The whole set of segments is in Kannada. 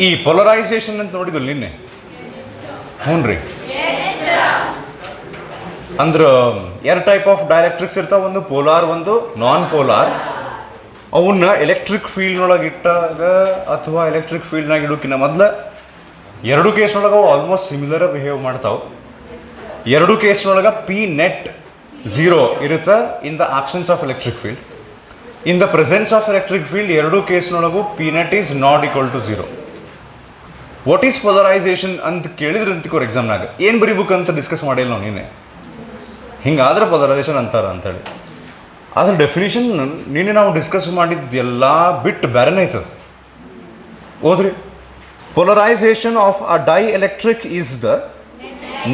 ಈ ಪೊಲರೈಸೇಷನ್ ಅಂತ ನೋಡಿದ್ವಿ ನಿನ್ನೆ. ಹ್ಞೂ ರೀ. ಅಂದ್ರೆ ಎರಡು ಟೈಪ್ ಆಫ್ ಡೈಎಲೆಕ್ಟ್ರಿಕ್ಸ್ ಇರ್ತಾವೆ, ಒಂದು ಪೋಲಾರ್ ಒಂದು ನಾನ್ ಪೋಲಾರ್. ಅವನ್ನ ಎಲೆಕ್ಟ್ರಿಕ್ ಫೀಲ್ಡ್ನೊಳಗೆ ಇಟ್ಟಾಗ ಅಥವಾ ಎಲೆಕ್ಟ್ರಿಕ್ ಫೀಲ್ಡ್ನಾಗ ಇಡೋಕ್ಕಿಂತ ಮೊದಲು ಎರಡು ಕೇಸ್ನೊಳಗೆ ಅವು ಆಲ್ಮೋಸ್ಟ್ ಸಿಮಿಲರ್ ಬಿಹೇವ್ ಮಾಡ್ತಾವೆ. ಎರಡು ಕೇಸ್ನೊಳಗೆ ಪಿ ನೆಟ್ 0 ಇರುತ್ತೆ in the absence of electric field. In the presence of electric field ಎರಡು ಕೇಸ್ನೊಳಗೂ P net is not equal to 0. What is polarisation ಅಂತ ಕೇಳಿದ್ರೆ ಅಂತಿಕೋರು ಎಕ್ಸಾಮ್ನಾಗ ಏನು ಬರೀಬೇಕು ಡಿಸ್ಕಸ್ ಮಾಡಿಲ್ಲ ನಾವು ನೀನೆ. ಹಿಂಗಾದ್ರೆ ಪೊಲರೈಸೇಷನ್ ಅಂತಾರೆ ಅಂಥೇಳಿ. ಅದ್ರ ಡೆಫಿನೇಷನ್ ನಿನ್ನೆ ನಾವು ಡಿಸ್ಕಸ್ ಮಾಡಿದ್ದೆಲ್ಲ ಬಿಟ್ಟು ಬೇರೆನೇ ಐತದ. ಓದ್ರಿ. Polarisation of a dielectric is the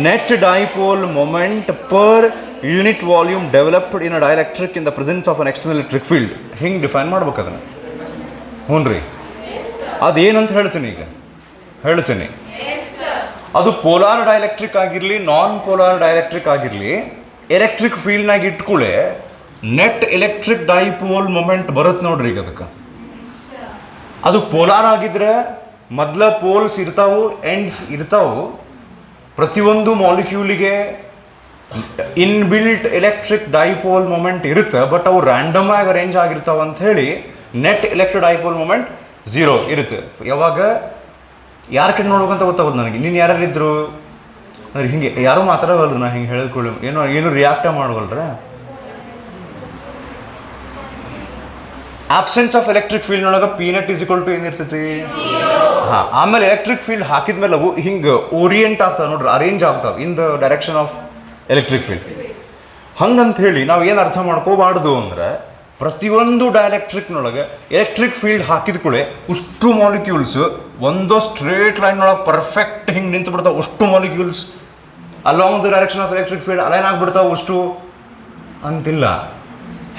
net dipole moment per unit volume developed in a dielectric in the presence of an external electric field. ಹಿಂಗೆ ಡಿಫೈನ್ ಮಾಡ್ಬೇಕು ಅದನ್ನು. ಹ್ಞೂ ರೀ. ಅದೇನಂತ ಹೇಳ್ತೀನಿ ಅದು ಪೋಲಾರ್ ಡೈಎಲೆಕ್ಟ್ರಿಕ್ ಆಗಿರಲಿ ನಾನ್ ಪೋಲಾರ್ ಡೈಎಲೆಕ್ಟ್ರಿಕ್ ಆಗಿರಲಿ, ಎಲೆಕ್ಟ್ರಿಕ್ ಫೀಲ್ಡ್ನಾಗ ಇಟ್ಕೊಳ್ಳೆ ನೆಟ್ ಎಲೆಕ್ಟ್ರಿಕ್ ಡೈಪೋಲ್ ಮೊಮೆಂಟ್ ಬರುತ್ತೆ ನೋಡ್ರಿ. ಈಗ ಅದಕ್ಕೆ ಅದು ಪೋಲಾರ್ ಆಗಿದ್ರೆ ಮೊದಲ ಪೋಲ್ಸ್ ಇರ್ತಾವು, ಎಂಡ್ಸ್ ಇರ್ತಾವು. ಪ್ರತಿಯೊಂದು ಮಾಲಿಕ್ಯೂಲಿಗೆ ಇನ್ಬಿಲ್ಟ್ ಎಲೆಕ್ಟ್ರಿಕ್ ಡೈಪೋಲ್ ಮೊಮೆಂಟ್ ಇರುತ್ತೆ, ಬಟ್ ಅವು ರ್ಯಾಂಡಮ್ ಆಗಿ ಅರೇಂಜ್ ಆಗಿರ್ತಾವೆ ಅಂತ ಹೇಳಿ ನೆಟ್ ಎಲೆಕ್ಟ್ರಿಕ್ ಡೈಪೋಲ್ ಮೊಮೆಂಟ್ 0 ಇರುತ್ತೆ. ಯಾವಾಗ ಯಾರ ಕಡೆ ನೋಡ್ಬೇಕಂತ ಗೊತ್ತಾಗೋದು ನನಗೆ. ನೀನು ಯಾರಿದ್ರು ಅಂದ್ರೆ ಹಿಂಗೆ ಯಾರೂ ಮಾತಾಡೋವಲ್ರಿ. ನಾ ಹಿಂಗೆ ಹೇಳಿದ್ಕೊಳ್ಳಿ ಏನು ರಿಯಾಕ್ಟ ಮಾಡೋವಲ್ರ. ಆಬ್ಸೆನ್ಸ್ ಆಫ್ ಎಲೆಕ್ಟ್ರಿಕ್ ಫೀಲ್ಡ್ನೊಳಗೆ P net is equal to ಏನಿರ್ತೈತಿ? ಹಾಂ. ಆಮೇಲೆ ಎಲೆಕ್ಟ್ರಿಕ್ ಫೀಲ್ಡ್ ಹಾಕಿದ್ಮೇಲೆ ಅವು ಹಿಂಗೆ ಓರಿಯೆಂಟ್ ಆಗ್ತಾವೆ ನೋಡ್ರಿ, ಅರೇಂಜ್ ಆಗ್ತಾವೆ in the direction of electric field. ಹಂಗಂತ ಹೇಳಿ ನಾವು ಏನು ಅರ್ಥ ಮಾಡ್ಕೋಬಾರ್ದು ಅಂದ್ರೆ, ಪ್ರತಿಯೊಂದು ಡೈಎಲೆಕ್ಟ್ರಿಕ್ನೊಳಗೆ ಎಲೆಕ್ಟ್ರಿಕ್ ಫೀಲ್ಡ್ ಹಾಕಿದ ಕೂಡ ಅಷ್ಟು ಮಾಲಿಕ್ಯೂಲ್ಸ್ ಒಂದು ಸ್ಟ್ರೇಟ್ ಲೈನ್ನೊಳಗೆ ಪರ್ಫೆಕ್ಟ್ ಹಿಂಗೆ ನಿಂತು ಬಿಡ್ತಾವೆ. ಅಷ್ಟು molecules along the direction of electric field align ಆಗಿಬಿಡ್ತಾವೆ ಅಷ್ಟು ಅಂತಿಲ್ಲ.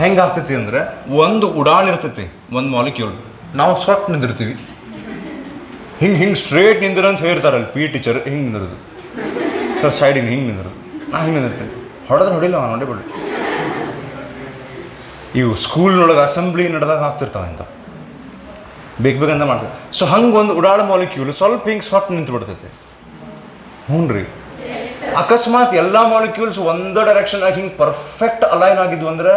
ಹೆಂಗೆ ಆಗ್ತೈತಿ ಅಂದರೆ, ಒಂದು ಉಡಾಳಿರ್ತೈತಿ ಒಂದು ಮಾಲಿಕ್ಯೂಲ್, ನಾವು ಸ್ವಟ್ ನಿಂದಿರ್ತೀವಿ. ಹಿಂಗೆ ಸ್ಟ್ರೇಟ್ ನಿಂದಿರ ಅಂತ ಹೇಳ್ತಾರಲ್ಲ ಪಿ ಟೀಚರ್, ಹಿಂಗೆ ನಿಂದಿರೋದು ಸೈಡಿಗೆ ಹಿಂಗೆ ನಿಂದಿರೋದು. ನಾ ಹಿಂಗೆ ನಿಂದಿರ್ತೀನಿ. ಹೊಡಿಲ್ಲ ನೋಡಿಬಿಡ್ರಿ. ಇವು ಸ್ಕೂಲ್ನೊಳಗೆ ಅಸೆಂಬ್ಲಿ ನಡೆದಾಗ ಆಗ್ತಿರ್ತಾವೆ ಅಂತ ಬೇಕಂತ ಮಾಡ್ತಾರೆ. ಸೊ ಹಂಗೆ ಒಂದು ಉಡಾಳ ಮಾಲಿಕ್ಯೂಲ್ ಸ್ವಲ್ಪ ಹಿಂಗೆ ಸ್ವಟ್ ನಿಂತು ಬಿಡ್ತೈತೆ. ಹ್ಞೂ ರೀ. ಅಕಸ್ಮಾತ್ ಎಲ್ಲ ಮಾಲಿಕ್ಯೂಲ್ಸ್ ಒಂದು ಡೈರೆಕ್ಷನ್ ಆಗಿ ಹಿಂಗೆ ಪರ್ಫೆಕ್ಟ್ ಅಲೈನ್ ಆಗಿದ್ವು ಅಂದ್ರೆ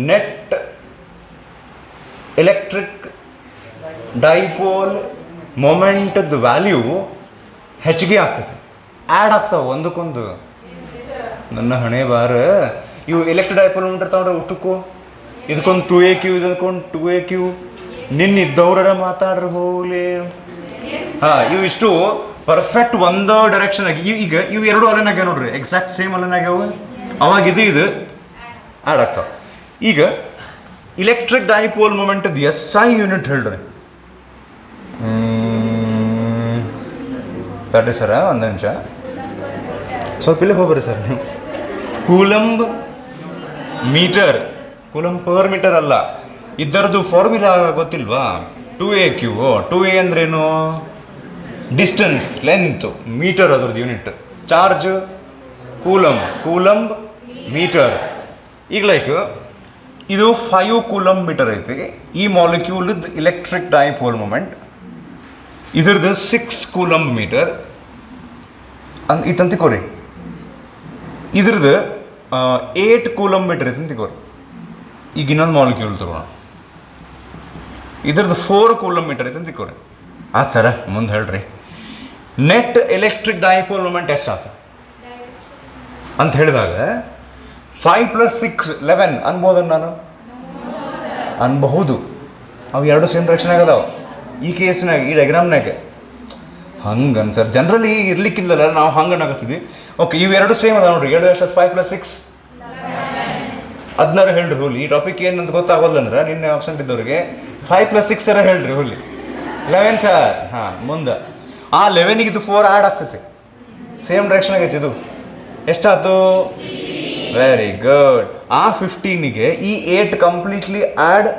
ನೆಟ್ ಎಲೆಕ್ಟ್ರಿಕ್ ಡೈಪೋಲ್ ಮೊಮೆಂಟದ ವ್ಯಾಲ್ಯೂ ಹೆಚ್ಚಿಗೆ ಆಗ್ತೈತಿ, ಆ್ಯಡ್ ಆಗ್ತಾವೆ ಒಂದಕ್ಕೊಂದು. ನನ್ನ ಹಣೆ ಬಾರ ಇವು ಎಲೆಕ್ಟ್ರಿಕ್ ಡೈಪೋಲ್ ಮೊಮೆಂಟ್ ಇರ್ತಾವ್ರೆ ಅಷ್ಟಕ್ಕೂ. ಇದಕ್ಕೊಂದು 2aq, ಇದಕ್ಕೊಂದು 2aq. ನಿನ್ನಿದ್ದವ್ರ ಮಾತಾಡ್ರಿ ಹೋಗ್ಲಿ. ಹಾಂ, ಇವು ಇಷ್ಟು ಪರ್ಫೆಕ್ಟ್ ಒಂದು ಡೈರೆಕ್ಷನ್ ಆಗಿ ಈಗ ಇವು ಎರಡು ಅಲೈನ್ ಆಗ್ಯಾವ ನೋಡ್ರಿ, ಎಕ್ಸಾಕ್ಟ್ ಸೇಮ್ ಅಲೈನ್ ಆಗ್ಯಾವ. ಅವಾಗ ಇದು ಆ್ಯಡ್ ಆಗ್ತಾವ. ಈಗ ಇಲೆಕ್ಟ್ರಿಕ್ ಡೈಪೋಲ್ ಮೊಮೆಂಟದ SI ಯೂನಿಟ್ ಹೇಳ್ರಿ. ತಡ್ರಿ ಸರ, ಒಂದು ನಿಮಿಷ, ಸ್ವಲ್ಪ ಇಲ್ಲಿಗೆ ಹೋಗ್ರಿ ಸರ್. ನೀವು coulomb metre, coulomb per metre ಅಲ್ಲ, ಇದರದ್ದು ಫಾರ್ಮುಲಾ ಗೊತ್ತಿಲ್ವಾ? 2aq. 2a ಅಂದ್ರೇನು? ಡಿಸ್ಟೆನ್ಸ್, ಲೆಂತ್, ಮೀಟರ್ ಅದ್ರದ್ದು ಯೂನಿಟ್. Charge coulomb metre. ಈಗ ಲೈಕ್ ಇದು 5 ಕೂಲಂಬ್ ಮೀಟರ್ ಐತಿ. ಈ ಮಾಲಿಕ್ಯೂಲ್ದ ಇಲೆಕ್ಟ್ರಿಕ್ ಡೈಪೋಲ್ ಮೊಮೆಂಟ್ ಇದ್ರದ್ದು 6 ಕೂಲಂಬ್ ಮೀಟರ್ ಇತ್ತಂತಿಕೋರಿ. ಇದ್ರದ್ದು 8 ಕೂಲಂಬ್ ಮೀಟರ್ ಐತೆ ಅಂತಿಕೋರಿ. ಈಗ ಇನ್ನೊಂದು ಮಾಲಿಕ್ಯೂಲ್ ತಗೋಣ, ಇದ್ರದ್ದು 4 ಕೂಲಂಬ್ ಮೀಟರ್ ಐತೆ ಅಂತಿಕೋರಿ. ಸರ ಮುಂದೆ ಹೇಳ್ರಿ. ನೆಟ್ ಎಲೆಕ್ಟ್ರಿಕ್ ಡೈಪೋಲ್ ಮೊಮೆಂಟ್ ಎಷ್ಟಾಗ್ತದೆ ಅಂತ ಹೇಳಿದಾಗ 5 + 6 11 ಅನ್ಬೋದನ್ನು ನಾನು ಅನ್ಬಹುದು. ಅವು ಎರಡು ಸೇಮ್ ಡೈರೆಕ್ಷನ್ ಆಗದಾವ ಈ ಕೇಸ್ನಾಗ, ಈ ಡೈಗ್ರಾಮ್ನಾಗ. ಹಂಗೆ ಅನ್ಸರ್ ಜನರಲಿ ಇರ್ಲಿಕ್ಕಿಲ್ಲಲ್ಲ, ನಾವು ಹಂಗೆ ಅನ್ನಕತ್ತಿದ್ವಿ. ಓಕೆ, ಇವೆರಡು ಸೇಮ್ ಅದಾವ ನೋಡ್ರಿ. 7 ಎಷ್ಟು? 5 + 6 16 ಹೇಳ್ರಿ ಹೋಲಿ. ಈ ಟಾಪಿಕ್ ಏನಂತ ಗೊತ್ತಾಗೋಲ್ಲ ಅಂದ್ರೆ ನಿನ್ನೆ ಆಪ್ಷನ್ ಇದ್ದವ್ರಿಗೆ 5 + 6 ಹೇಳ್ರಿ ಹೋಲಿ. 11 ಸರ್. ಹಾಂ, ಮುಂದೆ ಆ 11ಗೆ ಇದು 4 ಆ್ಯಡ್ ಆಗ್ತೈತಿ, ಸೇಮ್ ಡೈರೆಕ್ಷನ್ ಆಗೈತಿ. ಇದು ಎಷ್ಟಾಯ್ತು? Very good. ಆ 15ಗೆ ಈ 8 ಕಂಪ್ಲೀಟ್ಲಿ ಆ್ಯಡ್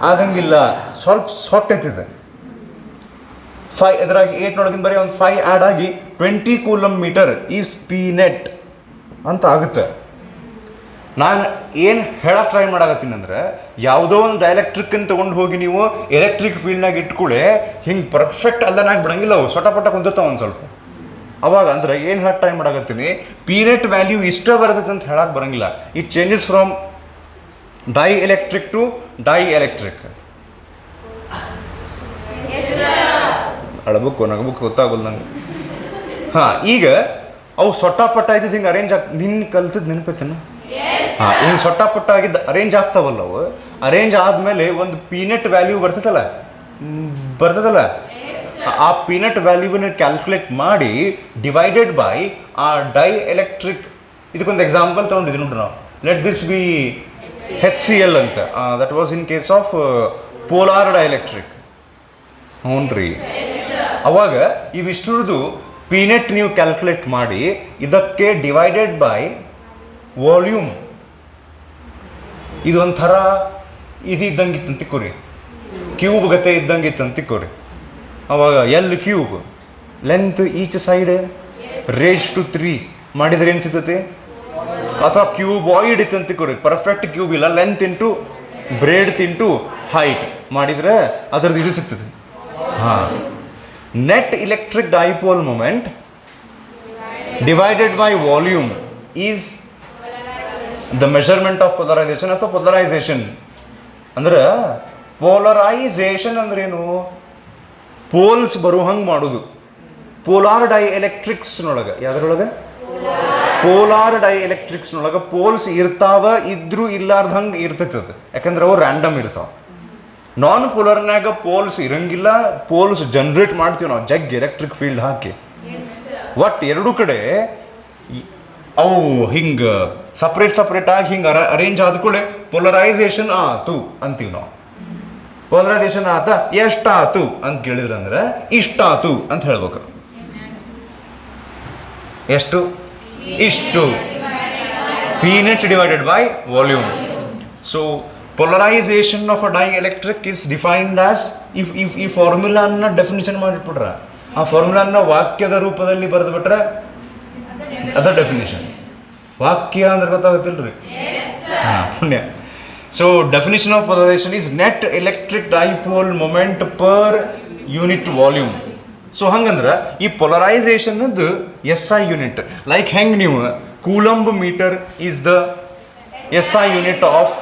ಆಗಂಗಿಲ್ಲ, ಸ್ವಲ್ಪ ಸೊಟ್ಟೈತಿದೆ. 5 ಇದರಾಗಿ 8 ನೋಡೋಕ್ಕಿಂತ ಬರೀ ಒಂದು 5 ಆ್ಯಡ್ ಆಗಿ 20 coulomb metre is P net ಅಂತ ಆಗುತ್ತೆ. ನಾನು ಏನು ಹೇಳಕ್ಕೆ ಟ್ರೈ ಮಾಡಾಕತ್ತೀನಿ ಅಂದ್ರೆ, ಯಾವುದೋ ಒಂದು ಡೈಎಲೆಕ್ಟ್ರಿಕ್ಕನ್ನು ತೊಗೊಂಡು ಹೋಗಿ ನೀವು ಎಲೆಕ್ಟ್ರಿಕ್ ಫೀಲ್ಡ್ನಾಗ ಇಟ್ಕೊಳ್ಳೆ ಹಿಂಗೆ ಪರ್ಫೆಕ್ಟ್ ಅಲ್ಲನಾಗಿ ಬಿಡಂಗಿಲ್ಲ, ಅವು ಸೊಟ ಕುಂದಿರ್ತಾವೆ ಒಂದು ಸ್ವಲ್ಪ. ಅವಾಗ ಅಂದ್ರೆ ಏನು ಹೇಳಕ್ಕೆ ಟ್ರೈ ಮಾಡಾಕತ್ತೀನಿ, ಪೀನೆಟ್ ವ್ಯಾಲ್ಯೂ ಇಷ್ಟ ಬರ್ತೈತೆ ಅಂತ ಹೇಳಕ್ಕೆ ಬರಂಗಿಲ್ಲ. It changes from dielectric to dielectric. ಅಳಬೇಕು ನಗಬೇಕು ಗೊತ್ತಾಗಲ್ಲ ನಂಗೆ. ಹಾಂ, ಈಗ ಅವು ಸೊಟ್ಟ ಇದ್ದಿದ್ದು ಹಿಂಗೆ ಅರೇಂಜ್ ನಿನ್ನ ಕಲ್ತದ್ದು ನೆನಪೈತೇನ? ಹಾಂ, ಹಿಂಗೆ ಸೊಟ್ಟ ಆಗಿದ್ದು ಅರೇಂಜ್ ಆಗ್ತಾವಲ್ಲ, ಅವು ಅರೇಂಜ್ ಆದಮೇಲೆ ಒಂದು ಪೀನೆಟ್ ವ್ಯಾಲ್ಯೂ ಬರ್ತದಲ್ಲ, ಆ ಪೀನೆಟ್ ವ್ಯಾಲ್ಯೂವನ್ನು ಕ್ಯಾಲ್ಕುಲೇಟ್ ಮಾಡಿ ಡಿವೈಡೆಡ್ ಬೈ ಆ ಡೈ ಎಲೆಕ್ಟ್ರಿಕ್. ಇದಕ್ಕೊಂದು ಎಕ್ಸಾಂಪಲ್ ತೊಗೊಂಡಿದ್ವಿ ನೋಡ್ರಿ ನಾವು. ಲೆಟ್ ದಿಸ್ ಬಿ HCl ಅಂತ. That was in case of polar dielectric. ಹ್ಞೂ ರೀ. ಅವಾಗ ಇವಿಷ್ಟರದು ಪೀನೆಟ್ ನೀವು ಕ್ಯಾಲ್ಕುಲೇಟ್ ಮಾಡಿ ಇದಕ್ಕೆ ಡಿವೈಡೆಡ್ ಬೈ ವಾಲ್ಯೂಮ್. ಇದೊಂಥರ ಇದು ಇದ್ದಂಗಿತ್ತು ಅಂತ ತಿಕ್ಕೋರಿ, ಕ್ಯೂಬ್ ಗತೆ ಇದ್ದಂಗಿತ್ತು ಅಂತ ತಿಕ್ಕೋರಿ. ಅವಾಗ L cube length each side raise to 3 ಮಾಡಿದ್ರೆ ಏನು ಸಿಗ್ತೈತಿ? ಅಥವಾ ಕ್ಯೂಬಾಯ್ಡ್ ಇತ್ತು ಅಂತ ತಿಕ್ಕೋರಿ, ಪರ್ಫೆಕ್ಟ್ ಕ್ಯೂಬ್ ಇಲ್ಲ, length into breadth into height ಮಾಡಿದ್ರೆ ಅದ್ರದ್ದು ಇದು ಸಿಗ್ತದೆ. ಹಾಂ, net electric dipole moment divided by volume is the measurement of polarisation ಅಥವಾ ಪೊಲರೈಸೇಷನ್. ಅಂದ್ರೆ ಪೋಲರೈಸೇಷನ್ ಅಂದ್ರೇನು? ಪೋಲ್ಸ್ ಬರೋ ಹಂಗೆ ಮಾಡೋದು. ಪೋಲಾರ್ ಡೈ ಎಲೆಕ್ಟ್ರಿಕ್ಸ್ನೊಳಗೆ, ಯಾವುದ್ರೊಳಗೆ? ಪೋಲಾರ್ ಡೈ ಎಲೆಕ್ಟ್ರಿಕ್ಸ್ನೊಳಗೆ ಪೋಲ್ಸ್ ಇರ್ತಾವ, ಇದ್ರೂ ಇಲ್ಲಾರ್ದಂಗೆ ಇರ್ತೈತೆ ಅದು, ಯಾಕಂದ್ರೆ ಅವು ರ್ಯಾಂಡಮ್ ಇರ್ತಾವೆ. ನಾನ್ ಪೋಲಾರ್ನಾಗ ಪೋಲ್ಸ್ ಇರಂಗಿಲ್ಲ, ಪೋಲ್ಸ್ ಜನ್ರೇಟ್ ಮಾಡ್ತೀವಿ ನಾವು ಜಗ್ ಎಲೆಕ್ಟ್ರಿಕ್ ಫೀಲ್ಡ್ ಹಾಕಿ. ಒಟ್ಟು ಎರಡೂ ಕಡೆ ಅವು ಹಿಂಗೆ ಸಪ್ರೇಟ್ ಆಗಿ ಹಿಂಗೆ ಅರೇಂಜ್ ಆದ ಕೂಡ ಪೋಲರೈಸೇಷನ್ ಆತು ಅಂತೀವಿ ನಾವು. ಪೋಲರೈಸೇಷನ್ ಆತ ಎಷ್ಟಾತು ಅಂತ ಕೇಳಿದ್ರಂದ್ರೆ ಇಷ್ಟಾತು ಅಂತ ಹೇಳ್ಬೇಕು. ಎಷ್ಟು? ಇಷ್ಟು. P net divided by volume. So polarization of a dielectric is defined as, if ಈ ಫಾರ್ಮುಲಾನ ಡೆಫಿನಿಷನ್ ಮಾಡಿಟ್ಬಿಟ್ರ, ಆ ಫಾರ್ಮುಲಾನ ವಾಕ್ಯದ ರೂಪದಲ್ಲಿ ಬರೆದು ಬಿಟ್ರೆ ಅದ ಡೆಫಿನಿಷನ್. ವಾಕ್ಯ ಅಂದ್ರೆ ಗೊತ್ತಾಗುತ್ತಿಲ್ರಿ? ಹಾಂ, ಪುಣ್ಯ. So definition of polarization is net electric dipole moment per unit volume. So ಹಂಗಂದ್ರೆ ಈ ಪೊಲರೈಸೇಷನ್ SI ಯೂನಿಟ್. ಲೈಕ್ ಹೆಂಗೆ ನೀವು coulomb metre is the SI unit of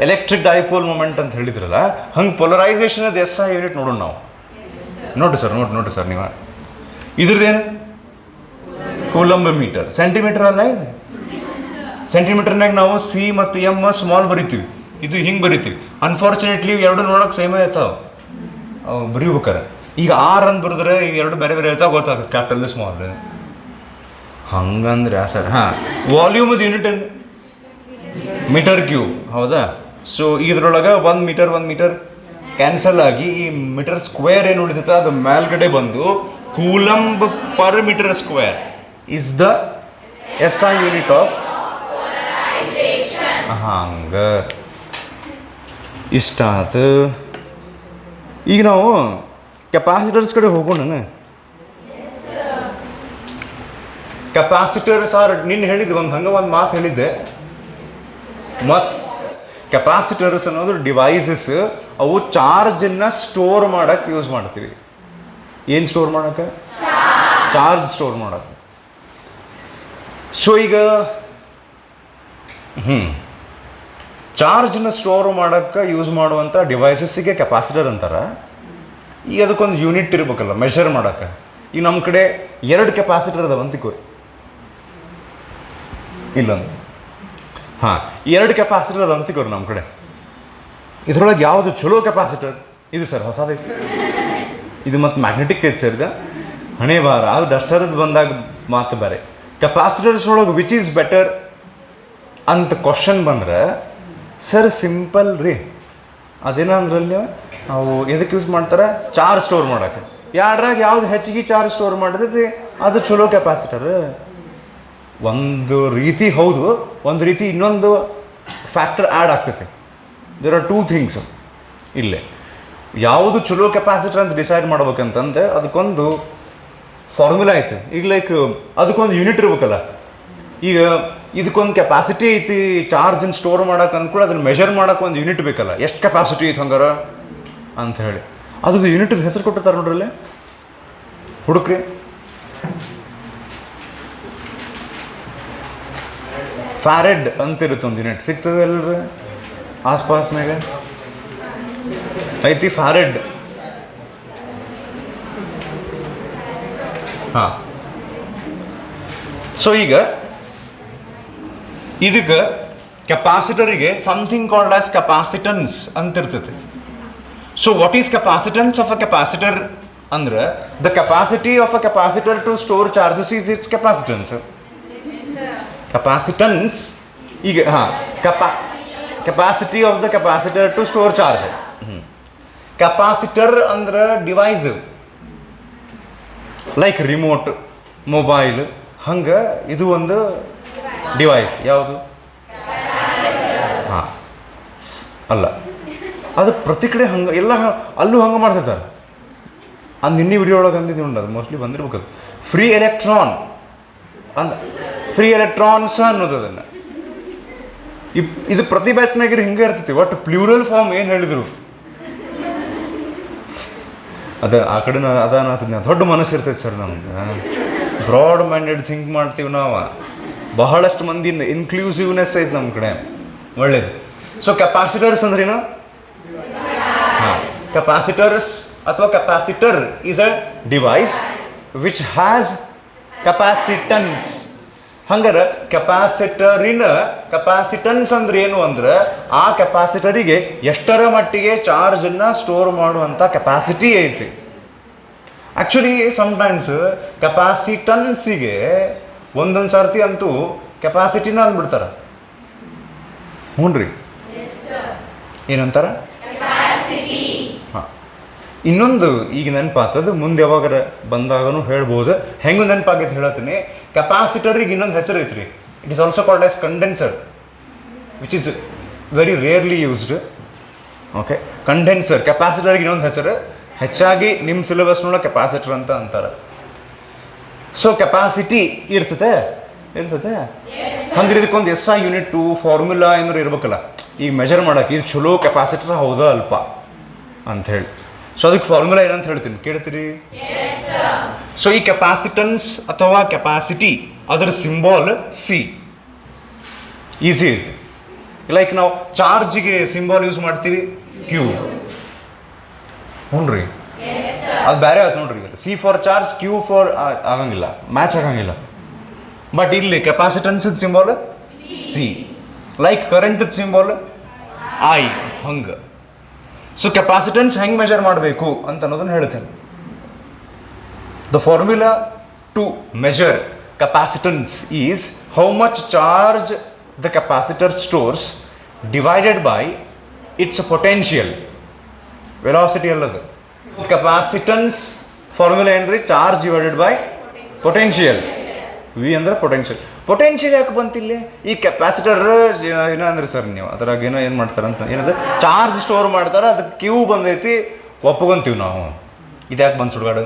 electric dipole moment ಅಂತ ಹೇಳಿದ್ರಲ್ಲ, ಹಂಗೆ ಪೊಲರೈಸೇಷನ್ ಅದು SI ಯೂನಿಟ್ ನೋಡೋಣ ನಾವು. ನೋಡ್ರಿ ಸರ್ ನೀವು ಇದ್ರದ್ದೇನು? Coulomb metre. ಸೆಂಟಿಮೀಟರ್ ಅಲ್ಲ ಇದು? ಸೆಂಟಿಮೀಟರ್ನಾಗ ನಾವು C ಮತ್ತು M ಸ್ಮಾಲ್ ಬರಿತೀವಿ, ಇದು ಹಿಂಗೆ ಬರಿತೀವಿ. ಅನ್ಫಾರ್ಚುನೇಟ್ಲಿ ಎರಡು ನೋಡೋಕೆ ಸೇಮೇ ಇರ್ತಾವೆ ಅವು ಬರೀಬೇಕಾರೆ. ಈಗ R ಅಂತ ಬರೆದ್ರೆ ಇವೆರಡು ಬೇರೆ ಬೇರೆ ಇರ್ತಾವೆ, ಗೊತ್ತಾಗುತ್ತೆ ಕ್ಯಾಪಿಟಲ್ ಸ್ಮಾಲ್. ಹಂಗಂದ್ರೆ ಸರ್, ಹಾಂ, ವಾಲ್ಯೂಮದ ಯೂನಿಟ್ ಮೀಟರ್ ಕ್ಯೂಬ್, ಹೌದಾ? ಸೊ ಇದ್ರೊಳಗೆ 1 ಮೀಟರ್ ಕ್ಯಾನ್ಸಲ್ ಆಗಿ ಈ ಮೀಟರ್ ಸ್ಕ್ವೇರ್ ಏನು ಉಳಿತೈತೆ ಅದು ಮೇಲ್ಗಡೆ ಬಂದು coulomb per metre square is the SI unit of. ಹಂಗೆ ಇಷ್ಟ ಆತು. ಈಗ ನಾವು ಕೆಪಾಸಿಟರ್ಸ್ ಕಡೆ ಹೋಗೋಣ. ಕೆಪಾಸಿಟರ್ಸ್ ಆರ್, ನಿನ್ನೆ ಹೇಳಿದ್ದೆ ಒಂದು ಮಾತು ಹೇಳಿದ್ದೆ. ಮತ್ತು ಕೆಪಾಸಿಟರ್ಸ್ ಅನ್ನೋದು ಡಿವೈಸಸ್, ಅವು ಚಾರ್ಜನ್ನು ಸ್ಟೋರ್ ಮಾಡೋಕ್ಕೆ ಯೂಸ್ ಮಾಡ್ತೀವಿ. ಏನು ಸ್ಟೋರ್ ಮಾಡೋಕ್ಕೆ? ಚಾರ್ಜ್ ಸ್ಟೋರ್ ಮಾಡೋಕ್ಕೆ. ಸೊ ಈಗ ಚಾರ್ಜನ್ನ ಸ್ಟೋರ್ ಮಾಡೋಕ್ಕೆ ಯೂಸ್ ಮಾಡುವಂಥ ಡಿವೈಸಸ್ಸಿಗೆ ಕೆಪಾಸಿಟರ್ ಅಂತಾರೆ. ಈಗ ಅದಕ್ಕೊಂದು ಯೂನಿಟ್ ಇರ್ಬೇಕಲ್ಲ ಮೆಷರ್ ಮಾಡೋಕ್ಕೆ. ಈಗ ನಮ್ಮ ಕಡೆ 2 ಕೆಪಾಸಿಟರ್ ಅದಾವ ಅಂತಿಕೋರಿ, ಇಲ್ಲೊಂದು. ಹಾಂ, 2 ಕೆಪಾಸಿಟರ್ ಅದ ಅಂತಿಕೋರಿ ನಮ್ಮ ಕಡೆ. ಇದ್ರೊಳಗೆ ಯಾವುದು ಚಲೋ ಕೆಪಾಸಿಟರ್? ಇದು ಸರ್ ಹೊಸದೈತಿ, ಇದು ಮತ್ತು ಮ್ಯಾಗ್ನೆಟಿಕ್ ಐತೆ ಸರ್. ಇದು ಹಣೆ ಬಾರ, ಅದು ಡಸ್ಟರ್ದು ಬಂದಾಗ ಮಾತು ಬೇರೆ. ಕೆಪಾಸಿಟರ್ಸ್ ಒಳಗೆ ವಿಚ್ ಈಸ್ ಬೆಟರ್ ಅಂತ ಕ್ವಶನ್ ಬಂದರೆ ಸರ್ ಸಿಂಪಲ್ ರೀ. ಅದೇನಂದ್ರಲ್ಲಿ ನಾವು ಎದಕ್ಕೆ ಯೂಸ್ ಮಾಡ್ತಾರೆ? ಚಾರ್ಜ್ ಸ್ಟೋರ್ ಮಾಡೋಕ್ಕೆ. ಎರಡ್ರಾಗ ಯಾವ್ದು ಹೆಚ್ಚಿಗೆ ಚಾರ್ಜ್ ಸ್ಟೋರ್ ಮಾಡಿದೈತಿ ಅದು ಚಲೋ ಕೆಪಾಸಿಟರ್. ಒಂದು ರೀತಿ ಹೌದು, ಒಂದು ರೀತಿ ಇನ್ನೊಂದು ಫ್ಯಾಕ್ಟರ್ ಆ್ಯಡ್ ಆಗ್ತೈತಿ. ದೇರ್ ಆರ್ 2 ಥಿಂಗ್ಸ್ ಇಲ್ಲೇ. ಯಾವುದು ಚಲೋ ಕೆಪಾಸಿಟರ್ ಅಂತ ಡಿಸೈಡ್ ಮಾಡ್ಬೇಕಂತಂದ್ರೆ ಅದಕ್ಕೊಂದು ಫಾರ್ಮುಲಾ ಐತೆ. ಈಗ ಲೈಕ್ ಅದಕ್ಕೊಂದು ಯೂನಿಟ್ ಇರ್ಬೇಕಲ್ಲ. ಈಗ ಇದಕ್ಕೊಂದು ಕೆಪಾಸಿಟಿ ಐತಿ ಚಾರ್ಜನ್ನು ಸ್ಟೋರ್ ಮಾಡಕ್ಕೆ ಅಂದ್ಕೂಡ ಅದನ್ನು ಮೆಷರ್ ಮಾಡಕ್ಕೆ ಒಂದು ಯೂನಿಟ್ ಬೇಕಲ್ಲ, ಎಷ್ಟು ಕೆಪಾಸಿಟಿ ಐತೆ ಹಂಗಾರ ಅಂತ ಹೇಳಿ ಅದ್ರದ್ದು ಯೂನಿಟ್ ಹೆಸರು ಕೊಟ್ಟಿರ್ತಾರೆ ನೋಡ್ರಲ್ಲಿ ಹುಡುಕ್ರಿ. ಫ್ಯಾರೆಡ್ ಅಂತಿರುತ್ತೆ ಒಂದು ಯೂನಿಟ್, ಸಿಗ್ತದೆ ಅಲ್ರಿ ಆಸ್ಪಾಸ್ನಾಗ ಐತಿ ಫ್ಯಾರೆಡ್. ಹಾಂ, ಸೊ ಈಗ ಇದಕ್ಕೆ ಕೆಪಾಸಿಟರಿಗೆ ಸಮಥಿಂಗ್ ಕಾಲ್ಡ್ ಆಸ್ ಕೆಪಾಸಿಟನ್ಸ್ ಅಂತ ಇರ್ತೈತೆ. So what is capacitance of a capacitor ಅಂದ್ರೆ the capacity of a capacitor to store charges is its capacitance. Capacitance ಈಗ ಹಾಂ capacity of the capacitor to store charge. Capacitor ಅಂದ್ರೆ ಡಿವೈಸ್ ಲೈಕ್ ರಿಮೋಟ್, ಮೊಬೈಲ್, ಹಂಗೆ ಇದು ಒಂದು ಡಿವೈಸ್. ಯಾವುದು? ಹಾಂ, ಅಲ್ಲ, ಅದು ಪ್ರತಿ ಕಡೆ ಹಂಗೆ ಎಲ್ಲ ಅಲ್ಲೂ ಹಂಗೆ ಮಾಡ್ತಿರ್ತಾರೆ. ಅದು ನಿನ್ನೆ ವಿಡಿಯೋ ಒಳಗೆ ಅಂದಿದ್ದು ನೋಡಿ, ಅದು ಮೋಸ್ಟ್ಲಿ ಬಂದಿರ್ಬೇಕು. ಫ್ರೀ ಎಲೆಕ್ಟ್ರಾನ್ ಅಂದ ಫ್ರೀ ಎಲೆಕ್ಟ್ರಾನ್ಸ್ ಅನ್ನೋದು ಅದನ್ನು ಇದು ಪ್ರತಿ ಬ್ಯಾಚ್ನಾಗಿರಿ ಹಿಂಗೆ ಇರ್ತೈತಿ. ಒಟ್ಟು ಪ್ಲೂರಲ್ ಫಾರ್ಮ್ ಏನು ಹೇಳಿದರು ಆ ಕಡೆ ಅದಾನ ದೊಡ್ಡ ಮನಸ್ಸು ಇರ್ತೈತೆ ಸರ್ ನಮ್ಗೆ. ಬ್ರಾಡ್ ಮೈಂಡೆಡ್ ಥಿಂಕ್ ಮಾಡ್ತೀವಿ ನಾವು. ಬಹಳಷ್ಟು ಮಂದಿ ಇನ್ಕ್ಲೂಸಿವ್ನೆಸ್ ಐತೆ ನಮ್ಮ ಕಡೆ, ಒಳ್ಳೇದು. ಸೊ ಕೆಪಾಸಿಟರ್ಸ್ ಅಂದ್ರೇನು? ಹಾಂ, ಕೆಪಾಸಿಟರ್ಸ್ ಅಥವಾ capacitor is a device which has capacitance. ಹಂಗಾರೆ ಕೆಪಾಸಿಟರಿನ ಕೆಪಾಸಿಟನ್ಸ್ ಅಂದ್ರೆ ಏನು ಅಂದ್ರೆ ಆ ಕೆಪಾಸಿಟರಿಗೆ ಎಷ್ಟರ ಮಟ್ಟಿಗೆ ಚಾರ್ಜನ್ನು ಸ್ಟೋರ್ ಮಾಡುವಂಥ ಕೆಪಾಸಿಟಿ ಐತಿ. ಆ್ಯಕ್ಚುಲಿ ಸಮ್ಟೈಮ್ಸ್ ಕೆಪಾಸಿಟನ್ಸಿಗೆ ಒಂದೊಂದು ಸರ್ತಿ ಅಂತೂ ಕೆಪಾಸಿಟಿನ ಅಂದ್ಬಿಡ್ತಾರೆ. ಹ್ಞೂ ರೀ, ಏನಂತಾರ? ಹಾಂ, ಇನ್ನೊಂದು ಈಗ ನೆನಪಾಗ್ತದೆ, ಮುಂದೆ ಯಾವಾಗಾರ ಬಂದಾಗನೂ ಹೇಳ್ಬೋದು. ಹೆಂಗೆ ನೆನಪಾಗೈತೆ ಹೇಳತ್ತೀನಿ. ಕೆಪಾಸಿಟರಿಗೆ ಇನ್ನೊಂದು ಹೆಸರು ಐತ್ರಿ. It is also called as condenser, which is very rarely used. Okay, condenser. ಕೆಪಾಸಿಟರ್ಗೆ ಇನ್ನೊಂದು ಹೆಸರು, ಹೆಚ್ಚಾಗಿ ನಿಮ್ಮ ಸಿಲೆಬಸ್ನೊಳಗೆ ಕೆಪಾಸಿಟರ್ ಅಂತ ಅಂತಾರೆ. ಸೊ ಕೆಪಾಸಿಟಿ ಇರ್ತದೆ ಹಂಗೆ ಇದಕ್ಕೊಂದು ಎಸ್ ಐ ಯೂನಿಟ್ಟು ಫಾರ್ಮುಲಾ ಏನಾರು ಇರ್ಬೇಕಲ್ಲ ಈಗ ಮೆಜರ್ ಮಾಡೋಕೆ, ಇದು ಚಲೋ ಕೆಪಾಸಿಟರ್ ಹೌದಾ ಅಲ್ಪ ಅಂಥೇಳಿ. ಸೊ ಅದಕ್ಕೆ ಫಾರ್ಮುಲಾ ಏನಂತ ಹೇಳ್ತೀನಿ, ಕೇಳ್ತೀರಿ? ಸೊ ಈ ಕೆಪಾಸಿಟನ್ಸ್ ಅಥವಾ ಕೆಪಾಸಿಟಿ ಅದರ ಸಿಂಬಾಲ್ ಸಿ. ಈಸಿ ಇದೆ. ಲೈಕ್ ನಾವು ಚಾರ್ಜಿಗೆ ಸಿಂಬಾಲ್ ಯೂಸ್ ಮಾಡ್ತೀವಿ ಕ್ಯೂ. ಹ್ಞೂ ರೀ, ಅದು ಬೇರೆ ಆಯ್ತು ನೋಡ್ರಿ. C for charge, Q for ಆಗಂಗಿಲ್ಲ, ಮ್ಯಾಚ್ ಆಗಂಗಿಲ್ಲ. ಬಟ್ ಇಲ್ಲಿ capacitance symbol C, like current symbol I, ಹಂಗೆ. ಸೊ ಕೆಪಾಸಿಟನ್ಸ್ ಹೆಂಗೆ ಮೆಜರ್ ಮಾಡಬೇಕು ಅಂತ ಅನ್ನೋದನ್ನು ಹೇಳ್ತೇನೆ. The formula to measure capacitance is how much charge the capacitor stores divided by its potential. Velocity alladu. Capacitance formula ಏನ್ರಿ? Charge divided by potential. V ಅಂದ್ರೆ ಪೊಟೆನ್ಷಿಯಲ್. ಪೊಟೆನ್ಷಿಯಲ್ ಯಾಕೆ ಬಂತಿಲ್ಲ? ಈ ಕೆಪಾಸಿಟರ್ ಏನೋ ಅಂದ್ರೆ ಸರ್ ನೀವು ಅದ್ರಾಗ ಏನೋ ಏನು ಮಾಡ್ತಾರೆ ಅಂತ ಏನಂದ್ರೆ ಚಾರ್ಜ್ ಸ್ಟೋರ್ ಮಾಡ್ತಾರೆ, ಅದಕ್ಕೆ ಕ್ಯೂ ಬಂದೈತಿ, ಒಪ್ಕೊಂತೀವಿ ನಾವು. ಇದ್ಯಾಕೆ ಬಂದು ಸುಡ್ಗಾಡು?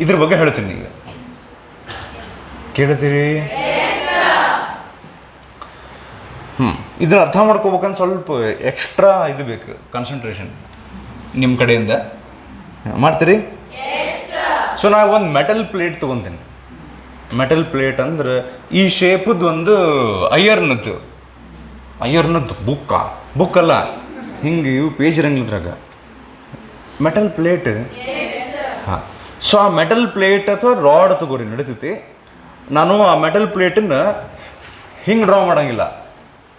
ಇದ್ರ ಬಗ್ಗೆ ಹೇಳ್ತೀನಿ ಈಗ, ಕೇಳ್ತೀರಿ? ಇದನ್ನ ಅರ್ಥ ಮಾಡ್ಕೋಬೇಕಂತ ಸ್ವಲ್ಪ ಎಕ್ಸ್ಟ್ರಾ ಇದು ಬೇಕು, ಕಾನ್ಸಂಟ್ರೇಷನ್ ನಿಮ್ಮ ಕಡೆಯಿಂದ. ಮಾಡ್ತೀರಿ? ಸೊ ನಾವು ಒಂದು ಮೆಟಲ್ ಪ್ಲೇಟ್ ತೊಗೊತೀನಿ. ಮೆಟಲ್ ಪ್ಲೇಟ್ ಅಂದ್ರೆ ಈ ಶೇಪದ್ದು ಒಂದು ಐಯರ್ನದ್ದು ಬುಕ್ಕಲ್ಲ, ಹಿಂಗೆ ಇವು ಪೇಜ್ ಇರಂಗಿದ್ರಾಗ ಮೆಟಲ್ ಪ್ಲೇಟ್. ಹಾಂ, ಸೊ ಆ ಮೆಟಲ್ ಪ್ಲೇಟ್ ಅಥವಾ ರಾಡ್ ತಗೋರಿ ನಡೀತೈತಿ. ನಾನು ಆ ಮೆಟಲ್ ಪ್ಲೇಟನ್ನು ಹಿಂಗೆ ಡ್ರಾ ಮಾಡೋಂಗಿಲ್ಲ,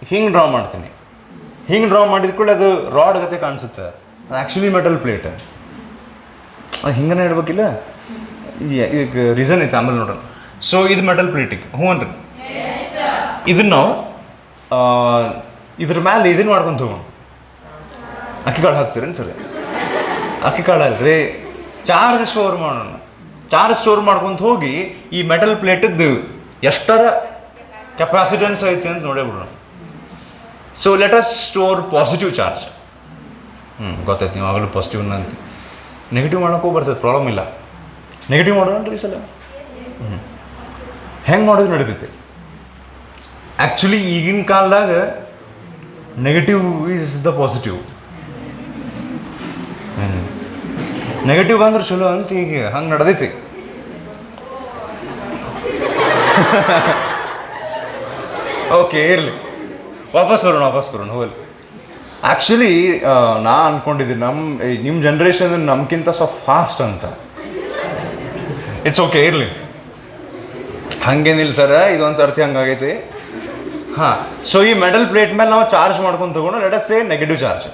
ಹಿಂಗೆ ಡ್ರಾ ಮಾಡ್ತೀನಿ. ಹಿಂಗೆ ಡ್ರಾ ಮಾಡಿದ ಕೂಡ ಅದು ರಾಡ್ ಗತೆ ಕಾಣಿಸುತ್ತೆ, ಅದು ಆ್ಯಕ್ಚುಲಿ ಮೆಟಲ್ ಪ್ಲೇಟ್. ಅದು ಹಿಂಗನೇ ಇಡ್ಬೇಕಿಲ್ಲ, ಈಗ ರೀಸನ್ ಐತೆ, ಆಮೇಲೆ ನೋಡೋಣ. ಸೊ ಇದು ಮೆಟಲ್ ಪ್ಲೇಟಿಗೆ ಹ್ಞೂ ಅನ್ರಿ. ಇದನ್ನು ನಾವು ಇದ್ರ ಮೇಲೆ ಇದನ್ನು ಮಾಡ್ಕೊಂಡು ಹೋಗೋಣ. ಅಕ್ಕಿ ಕಾಳು ಹಾಕ್ತೀರೇನು ಸರಿ? ಅಕ್ಕಿ ಕಾಳು ಅಲ್ರಿ, ಚಾರ್ಜ್ ಸ್ಟೋರ್ ಮಾಡೋಣ. ಚಾರ್ಜ್ ಸ್ಟೋರ್ ಮಾಡ್ಕೊಂತ ಹೋಗಿ ಈ ಮೆಟಲ್ ಪ್ಲೇಟದ್ದು ಎಷ್ಟರ ಕೆಪಾಸಿಟನ್ಸ್ ಐತಿ ಅಂತ ನೋಡೇ ಬಿಡೋಣ. So let us store positive charge. ಗೊತ್ತೈತೆ, ನೀವು ಆಗಲೂ ಪಾಸಿಟಿವ್ ಅಂತ. ನೆಗೆಟಿವ್ ಮಾಡೋಕ್ಕೂ ಬರ್ತೈತೆ, ಪ್ರಾಬ್ಲಮ್ ಇಲ್ಲ. ನೆಗೆಟಿವ್ ಮಾಡೋಣ ರೀ ಸಲ. ಹೆಂಗೆ ಮಾಡೋದು ನಡೀತೈತೆ? ಆ್ಯಕ್ಚುಲಿ ಈಗಿನ ಕಾಲದಾಗ negative is the positive. Negative ಬಂದ್ರೆ ಚಲೋ ಅಂತ ಈಗ ಹಂಗೆ ನಡೆದೈತಿ. ಓಕೆ ಇರಲಿ, ವಾಪಸ್ ಬರೋಣ ಹೋಗಲಿ. ಆ್ಯಕ್ಚುಲಿ ನಾ ಅಂದ್ಕೊಂಡಿದ್ದೀನಿ ನಿಮ್ಮ ಜನ್ರೇಷನ್ ನಮ್ಗಿಂತ ಸ್ವಲ್ಪ ಫಾಸ್ಟ್ ಅಂತ. ಇಟ್ಸ್ ಓಕೆ ಇರಲಿ, ಹಂಗೇನಿಲ್ಲ ಸರ, ಇದೊಂದು ಸರ್ತಿ ಹಂಗಾಗೈತಿ. ಹಾಂ, ಸೊ ಈ ಮೆಟಲ್ ಪ್ಲೇಟ್ ಮೇಲೆ ನಾವು ಚಾರ್ಜ್ ಮಾಡ್ಕೊಂಡು ತಗೊಂಡು ಲೆಟ್ ಅಸ್ ಸೇ ನೆಗೆಟಿವ್ ಚಾರ್ಜ್.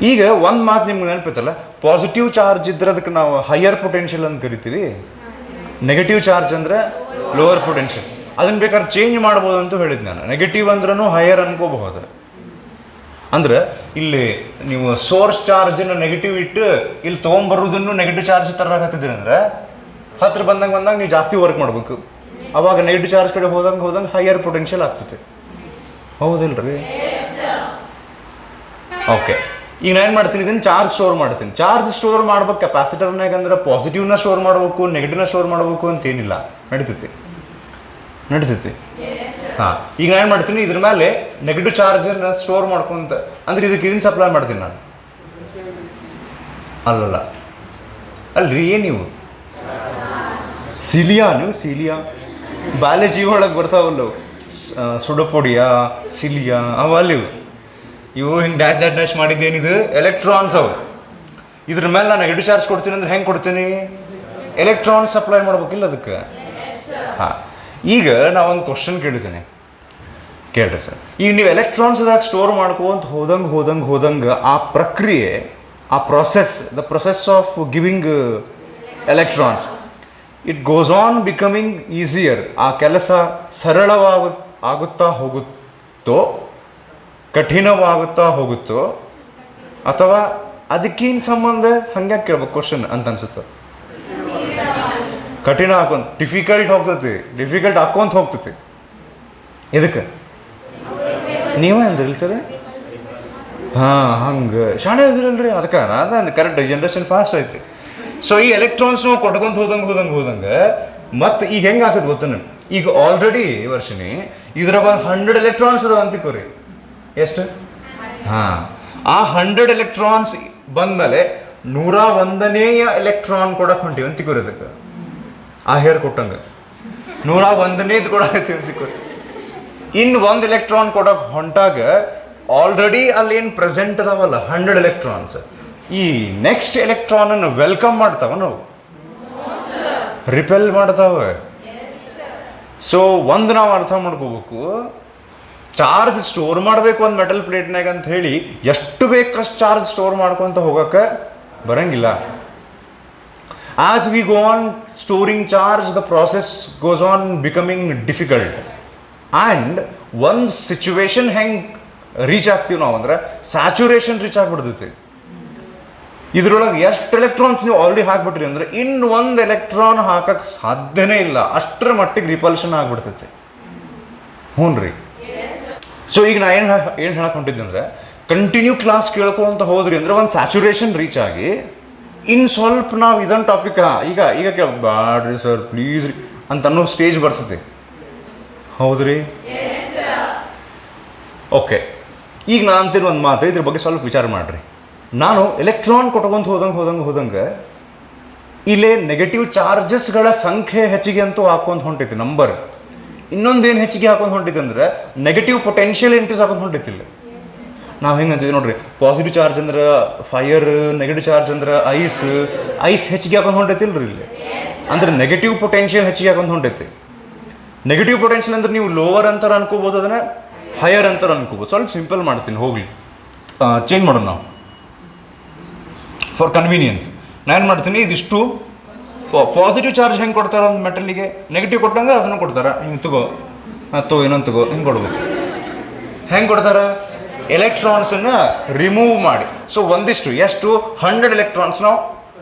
ಈಗ ಒಂದು ಮಾತು ನಿಮ್ಗೆ ನೆನಪಿತ್ತಲ್ಲ, ಪಾಸಿಟಿವ್ ಚಾರ್ಜ್ ಇದ್ರೆ ಅದಕ್ಕೆ ನಾವು ಹೈಯರ್ ಪೊಟೆನ್ಷಿಯಲ್ ಅಂತ ಕರಿತೀವಿ, ನೆಗೆಟಿವ್ ಚಾರ್ಜ್ ಅಂದರೆ ಲೋವರ್ ಪೊಟೆನ್ಷಿಯಲ್. ಅದನ್ನು ಬೇಕಾದ್ರೆ ಚೇಂಜ್ ಮಾಡ್ಬೋದು ಅಂತ ಹೇಳಿದ್ದು ನಾನು. ನೆಗೆಟಿವ್ ಅಂದ್ರೂ ಹೈಯರ್ ಅನ್ಕೋಬಹುದು. ಅಂದ್ರೆ ಇಲ್ಲಿ ನೀವು ಸೋರ್ಸ್ ಚಾರ್ಜನ್ನು ನೆಗೆಟಿವ್ ಇಟ್ಟು ಇಲ್ಲಿ ತೊಗೊಂಬರೋದನ್ನು ನೆಗೆಟಿವ್ ಚಾರ್ಜ್ ತರಕತ್ತಿದ್ದೀರಿ ಅಂದ್ರೆ ಹತ್ರ ಬಂದಂಗೆ ನೀವು ಜಾಸ್ತಿ ವರ್ಕ್ ಮಾಡಬೇಕು. ಅವಾಗ ನೆಗೆಟಿವ್ ಚಾರ್ಜ್ ಕಡೆ ಹೋದಂಗೆ ಹೈಯರ್ ಪೊಟೆನ್ಷಿಯಲ್ ಆಗ್ತದೆ. ಹೌದಿಲ್ರಿ? ಓಕೆ, ಈಗ ನಾನು ಏನು ಮಾಡ್ತೀನಿ, ಇದನ್ನು ಚಾರ್ಜ್ ಸ್ಟೋರ್ ಮಾಡ್ತೀನಿ. ಚಾರ್ಜ್ ಸ್ಟೋರ್ ಮಾಡ್ಬೇಕು ಕೆಪಾಸಿಟರ್ನಾಗ ಅಂದ್ರೆ ಪಾಸಿಟಿವ್ನ ಸ್ಟೋರ್ ಮಾಡಬೇಕು, ನೆಗೆಟಿವ್ನ ಸ್ಟೋರ್ ಮಾಡಬೇಕು ಅಂತೇನಿಲ್ಲ, ನಡೀತೈತಿ. ಹಾಂ, ಈಗ ನಾನು ಏನು ಮಾಡ್ತೀನಿ, ಇದ್ರ ಮೇಲೆ ನೆಗೆಟಿವ್ ಚಾರ್ಜನ್ನು ಸ್ಟೋರ್ ಮಾಡ್ಕೊಂತ ಅಂದ್ರೆ ಇದಕ್ಕೆ ಇದನ್ನು ಸಪ್ಲೈ ಮಾಡ್ತೀನಿ ನಾನು. ಅಲ್ರಿ ನೀವು ಸಿಲಿಯಾ ಬಾಲ್ಯಜೀವಿ ಒಳಗೆ ಬರ್ತಾವಲ್ಲವು, ಸುಡಪೊಡಿಯಾ ಸಿಲಿಯಾ ಅವಲ್ಲಿವು. ಇವು ಹಿಂಗೆ ಡ್ಯಾಶ್ ಮಾಡಿದ್ದೇನಿದು ಎಲೆಕ್ಟ್ರಾನ್ಸ್ ಅವು. ಇದ್ರ ಮೇಲೆ ನಾನು ನೆಗೆಟಿವ್ ಚಾರ್ಜ್ ಕೊಡ್ತೀನಿ ಅಂದ್ರೆ ಹೆಂಗೆ ಕೊಡ್ತೀನಿ? ಎಲೆಕ್ಟ್ರಾನ್ಸ್ ಸಪ್ಲೈ ಮಾಡ್ಬೇಕಿಲ್ಲ ಅದಕ್ಕೆ. ಹಾಂ, ಈಗ ನಾವೊಂದು ಕ್ವಶನ್ ಕೇಳಿದ್ದೀನಿ, ಕೇಳ್ರಿ ಸರ್. ಈಗ ನೀವು ಎಲೆಕ್ಟ್ರಾನ್ಸ್ದಾಗ ಸ್ಟೋರ್ ಮಾಡ್ಕೊಂತ ಹೋದಂಗೆ ಆ ಪ್ರಕ್ರಿಯೆ, ಆ the process of giving electrons, it goes on becoming easier. ಆ ಕೆಲಸ ಆಗುತ್ತಾ ಹೋಗುತ್ತೋ, ಕಠಿಣವಾಗುತ್ತಾ ಹೋಗುತ್ತೋ, ಅಥವಾ ಅದಕ್ಕೇನು ಸಂಬಂಧ? ಹಂಗೆ ಕೇಳ್ಬೇಕು ಕ್ವಶನ್ ಅಂತ ಅನ್ಸುತ್ತೆ. ಕಠಿಣ ಹಾಕೊಂತ ಡಿಫಿಕಲ್ಟ್ ಹಾಕೊಂತ ಹೋಗ್ತೈತಿ. ಇದಕ್ಕೆ ನೀವೇ ಅಂದ್ರಿಲ್ಲ ಸರ್? ಹಾಂ, ಹಂಗೆ ಶಾಣೆ ಇದ್ರಲ್ರಿ. ಅದಕ್ಕೆ ಅದ ಕರೆಕ್ಟ್, ಜನ್ರೇಷನ್ ಫಾಸ್ಟ್ ಐತಿ. ಸೊ ಈ ಎಲೆಕ್ಟ್ರಾನ್ಸ್ ನಾವು ಕೊಟ್ಕೊಂತ ಹೋದಂಗೆ ಮತ್ತು ಈಗ ಹೆಂಗೆ ಆಗ್ತದೆ ಗೊತ್ತ? ಈಗ ಆಲ್ರೆಡಿ ವರ್ಷಿನಿ ಇದ್ರಾಗ ಒಂದು 100 ಎಲೆಕ್ಟ್ರಾನ್ಸ್ ಅದಾವ ಅಂತಿಕೋರಿ. ಎಷ್ಟು? ಹಾಂ, ಆ 100 ಎಲೆಕ್ಟ್ರಾನ್ಸ್ ಬಂದಮೇಲೆ 101ನೇಯ ಎಲೆಕ್ಟ್ರಾನ್ ಕೊಡಕ್ಕೆ ಹೊಂಟಿವಿ ಅಂತಿಕೋರಿ. ಅದಕ್ಕೆ ಆ ಹೇರ್ ಕೊಟ್ಟಂಗೆ 101ನೇದು ಕೊಡಕತ್ತೀವಿ ಅಂತಿಕೋರಿ. ಇನ್ನು 1 ಎಲೆಕ್ಟ್ರಾನ್ ಕೊಡಕ್ಕೆ ಹೊಂಟಾಗ ಆಲ್ರೆಡಿ ಅಲ್ಲಿ ಏನು ಪ್ರೆಸೆಂಟ್ ಅದಾವಲ್ಲ 100 ಎಲೆಕ್ಟ್ರಾನ್ಸ್, ಈ ನೆಕ್ಸ್ಟ್ ಎಲೆಕ್ಟ್ರಾನನ್ನು ವೆಲ್ಕಮ್ ಮಾಡ್ತಾವ, ನಾವು ರಿಪೆಲ್ ಮಾಡ್ತಾವೆ. ಸೊ ನಾವು ಅರ್ಥ ಮಾಡ್ಕೋಬೇಕು, ಚಾರ್ಜ್ ಸ್ಟೋರ್ ಮಾಡಬೇಕು ಒಂದು ಮೆಟಲ್ ಪ್ಲೇಟ್ನಾಗ ಅಂತ ಹೇಳಿ ಎಷ್ಟು ಬೇಕಷ್ಟು ಚಾರ್ಜ್ ಸ್ಟೋರ್ ಮಾಡ್ಕೊತ ಹೋಗೋಕ್ಕೆ ಬರಂಗಿಲ್ಲ. As we go on storing charge, the process goes on becoming difficult. And ಒಂದು ಸಿಚುವೇಶನ್ ಹೆಂಗೆ ರೀಚ್ ಆಗ್ತೀವಿ ನಾವು ಅಂದ್ರೆ ಸ್ಯಾಚುರೇಷನ್ ರೀಚ್ ಆಗಿಬಿಡ್ತೈತಿ. ಇದ್ರೊಳಗೆ ಎಷ್ಟು ಎಲೆಕ್ಟ್ರಾನ್ಸ್ ನೀವು ಆಲ್ರೆಡಿ ಹಾಕ್ಬಿಟ್ರಿ ಅಂದ್ರೆ ಇನ್ನು 1 ಎಲೆಕ್ಟ್ರಾನ್ ಹಾಕಕ್ಕೆ ಸಾಧ್ಯನೇ ಇಲ್ಲ, ಅಷ್ಟರ ಮಟ್ಟಿಗೆ ರಿಪಲ್ಷನ್ ಆಗಿಬಿಡ್ತೈತಿ. ಹ್ಞೂ ರೀ. ಸೊ ಈಗ ನಾ ಏನು ಹೇಳಕ್ಕೆ ಹೊಂಟಿದ್ದೆ ಅಂದರೆ, ಕಂಟಿನ್ಯೂ ಕ್ಲಾಸ್ ಕೇಳ್ಕೊಂತ ಹೋದ್ರಿ ಅಂದ್ರೆ ಒಂದು ಸ್ಯಾಚುರೇಷನ್ ರೀಚ್ ಆಗಿ ಇನ್ನು ಸ್ವಲ್ಪ ನಾವು ಇದೊಂದು ಟಾಪಿಕ್ ಈಗ ಬ್ಯಾಡ್ರಿ ಸರ್ ಪ್ಲೀಸ್ ರೀ ಅಂತ ಅನ್ನೋ ಸ್ಟೇಜ್ ಬರ್ತೈತಿ. ಹೌದ್ರಿ? ಓಕೆ, ಈಗ ನಾನು ಅಂತೀನಿ ಒಂದು ಮಾತು, ಇದ್ರ ಬಗ್ಗೆ ಸ್ವಲ್ಪ ವಿಚಾರ ಮಾಡಿರಿ. ನಾನು ಎಲೆಕ್ಟ್ರಾನ್ ಕೊಟ್ಕೊಂತ ಹೋದಂಗೆ ಇಲ್ಲೇ ನೆಗೆಟಿವ್ ಚಾರ್ಜಸ್ಗಳ ಸಂಖ್ಯೆ ಹೆಚ್ಚಿಗೆ ಅಂತೂ ಹಾಕೊಂತ ಹೊಂಟೈತಿ ನಂಬರ್. ಇನ್ನೊಂದೇನು ಹೆಚ್ಚಿಗೆ ಹಾಕೊಂಡು ಹೊಂಟೈತಿ ಅಂದ್ರೆ ನೆಗೆಟಿವ್ ಪೊಟೆನ್ಷಿಯಲ್ ಇಂಟ್ರೀಸ್ ಹಾಕೊಂಡು ಹೊಂಟೈತಿಲ್ಲ. ನಾವು ಹೆಂಗೆ ಅಂತೀವಿ ನೋಡ್ರಿ, ಪಾಸಿಟಿವ್ ಚಾರ್ಜ್ ಅಂದ್ರೆ ಫೈರ್, ನೆಗೆಟಿವ್ ಚಾರ್ಜ್ ಅಂದ್ರೆ ಐಸ್ ಹೆಚ್ಚಿಗೆ ಹಾಕೊಂಡು ಹೊಂಟೈತಿಲ್ರಿ ಇಲ್ಲಿ. ಅಂದ್ರೆ ನೆಗೆಟಿವ್ ಪೊಟೆನ್ಷಿಯಲ್ ಹೆಚ್ಚಿಗೆ ಹಾಕೊಂಡು ಹೊಂಟೈತಿ. ನೆಗೆಟಿವ್ ಪೊಟೆನ್ಷಿಯಲ್ ಅಂದ್ರೆ ನೀವು ಲೋವರ್ ಅಂತಾರೆ ಅನ್ಕೋಬೋದು, ಅದನ್ನ ಹೈಯರ್ ಅಂತಾರೆ ಅನ್ಕೋಬೋದು. ಸ್ವಲ್ಪ ಸಿಂಪಲ್ ಮಾಡ್ತೀನಿ, ಹೋಗ್ಲಿ ಚೇಂಜ್ ಮಾಡೋಣ ನಾವು ಫಾರ್ ಕನ್ವೀನಿಯನ್ಸ್. ನಾನು ಏನು ಮಾಡ್ತೀನಿ, ಇದಿಷ್ಟು ಪಾಸಿಟಿವ್ ಚಾರ್ಜ್ ಹೆಂಗೆ ಕೊಡ್ತಾರೆ ಒಂದು ಮೆಟಲಿಗೆ, ನೆಗೆಟಿವ್ ಕೊಟ್ಟಂಗೆ ಅದನ್ನು ಕೊಡ್ತಾರೆ. ಹಿಂಗೆ ತಗೋ ಇನ್ನೊಂದು ತಗೋ, ಹಿಂಗೆ ಕೊಡ್ಬೇಕು. ಹೆಂಗೆ ಕೊಡ್ತಾರೆ? ಎಲೆಕ್ಟ್ರಾನ್ಸನ್ನು ರಿಮೂವ್ ಮಾಡಿ. ಸೊ ಒಂದಿಷ್ಟು ಎಷ್ಟು 100 ಎಲೆಕ್ಟ್ರಾನ್ಸ್ ನಾವು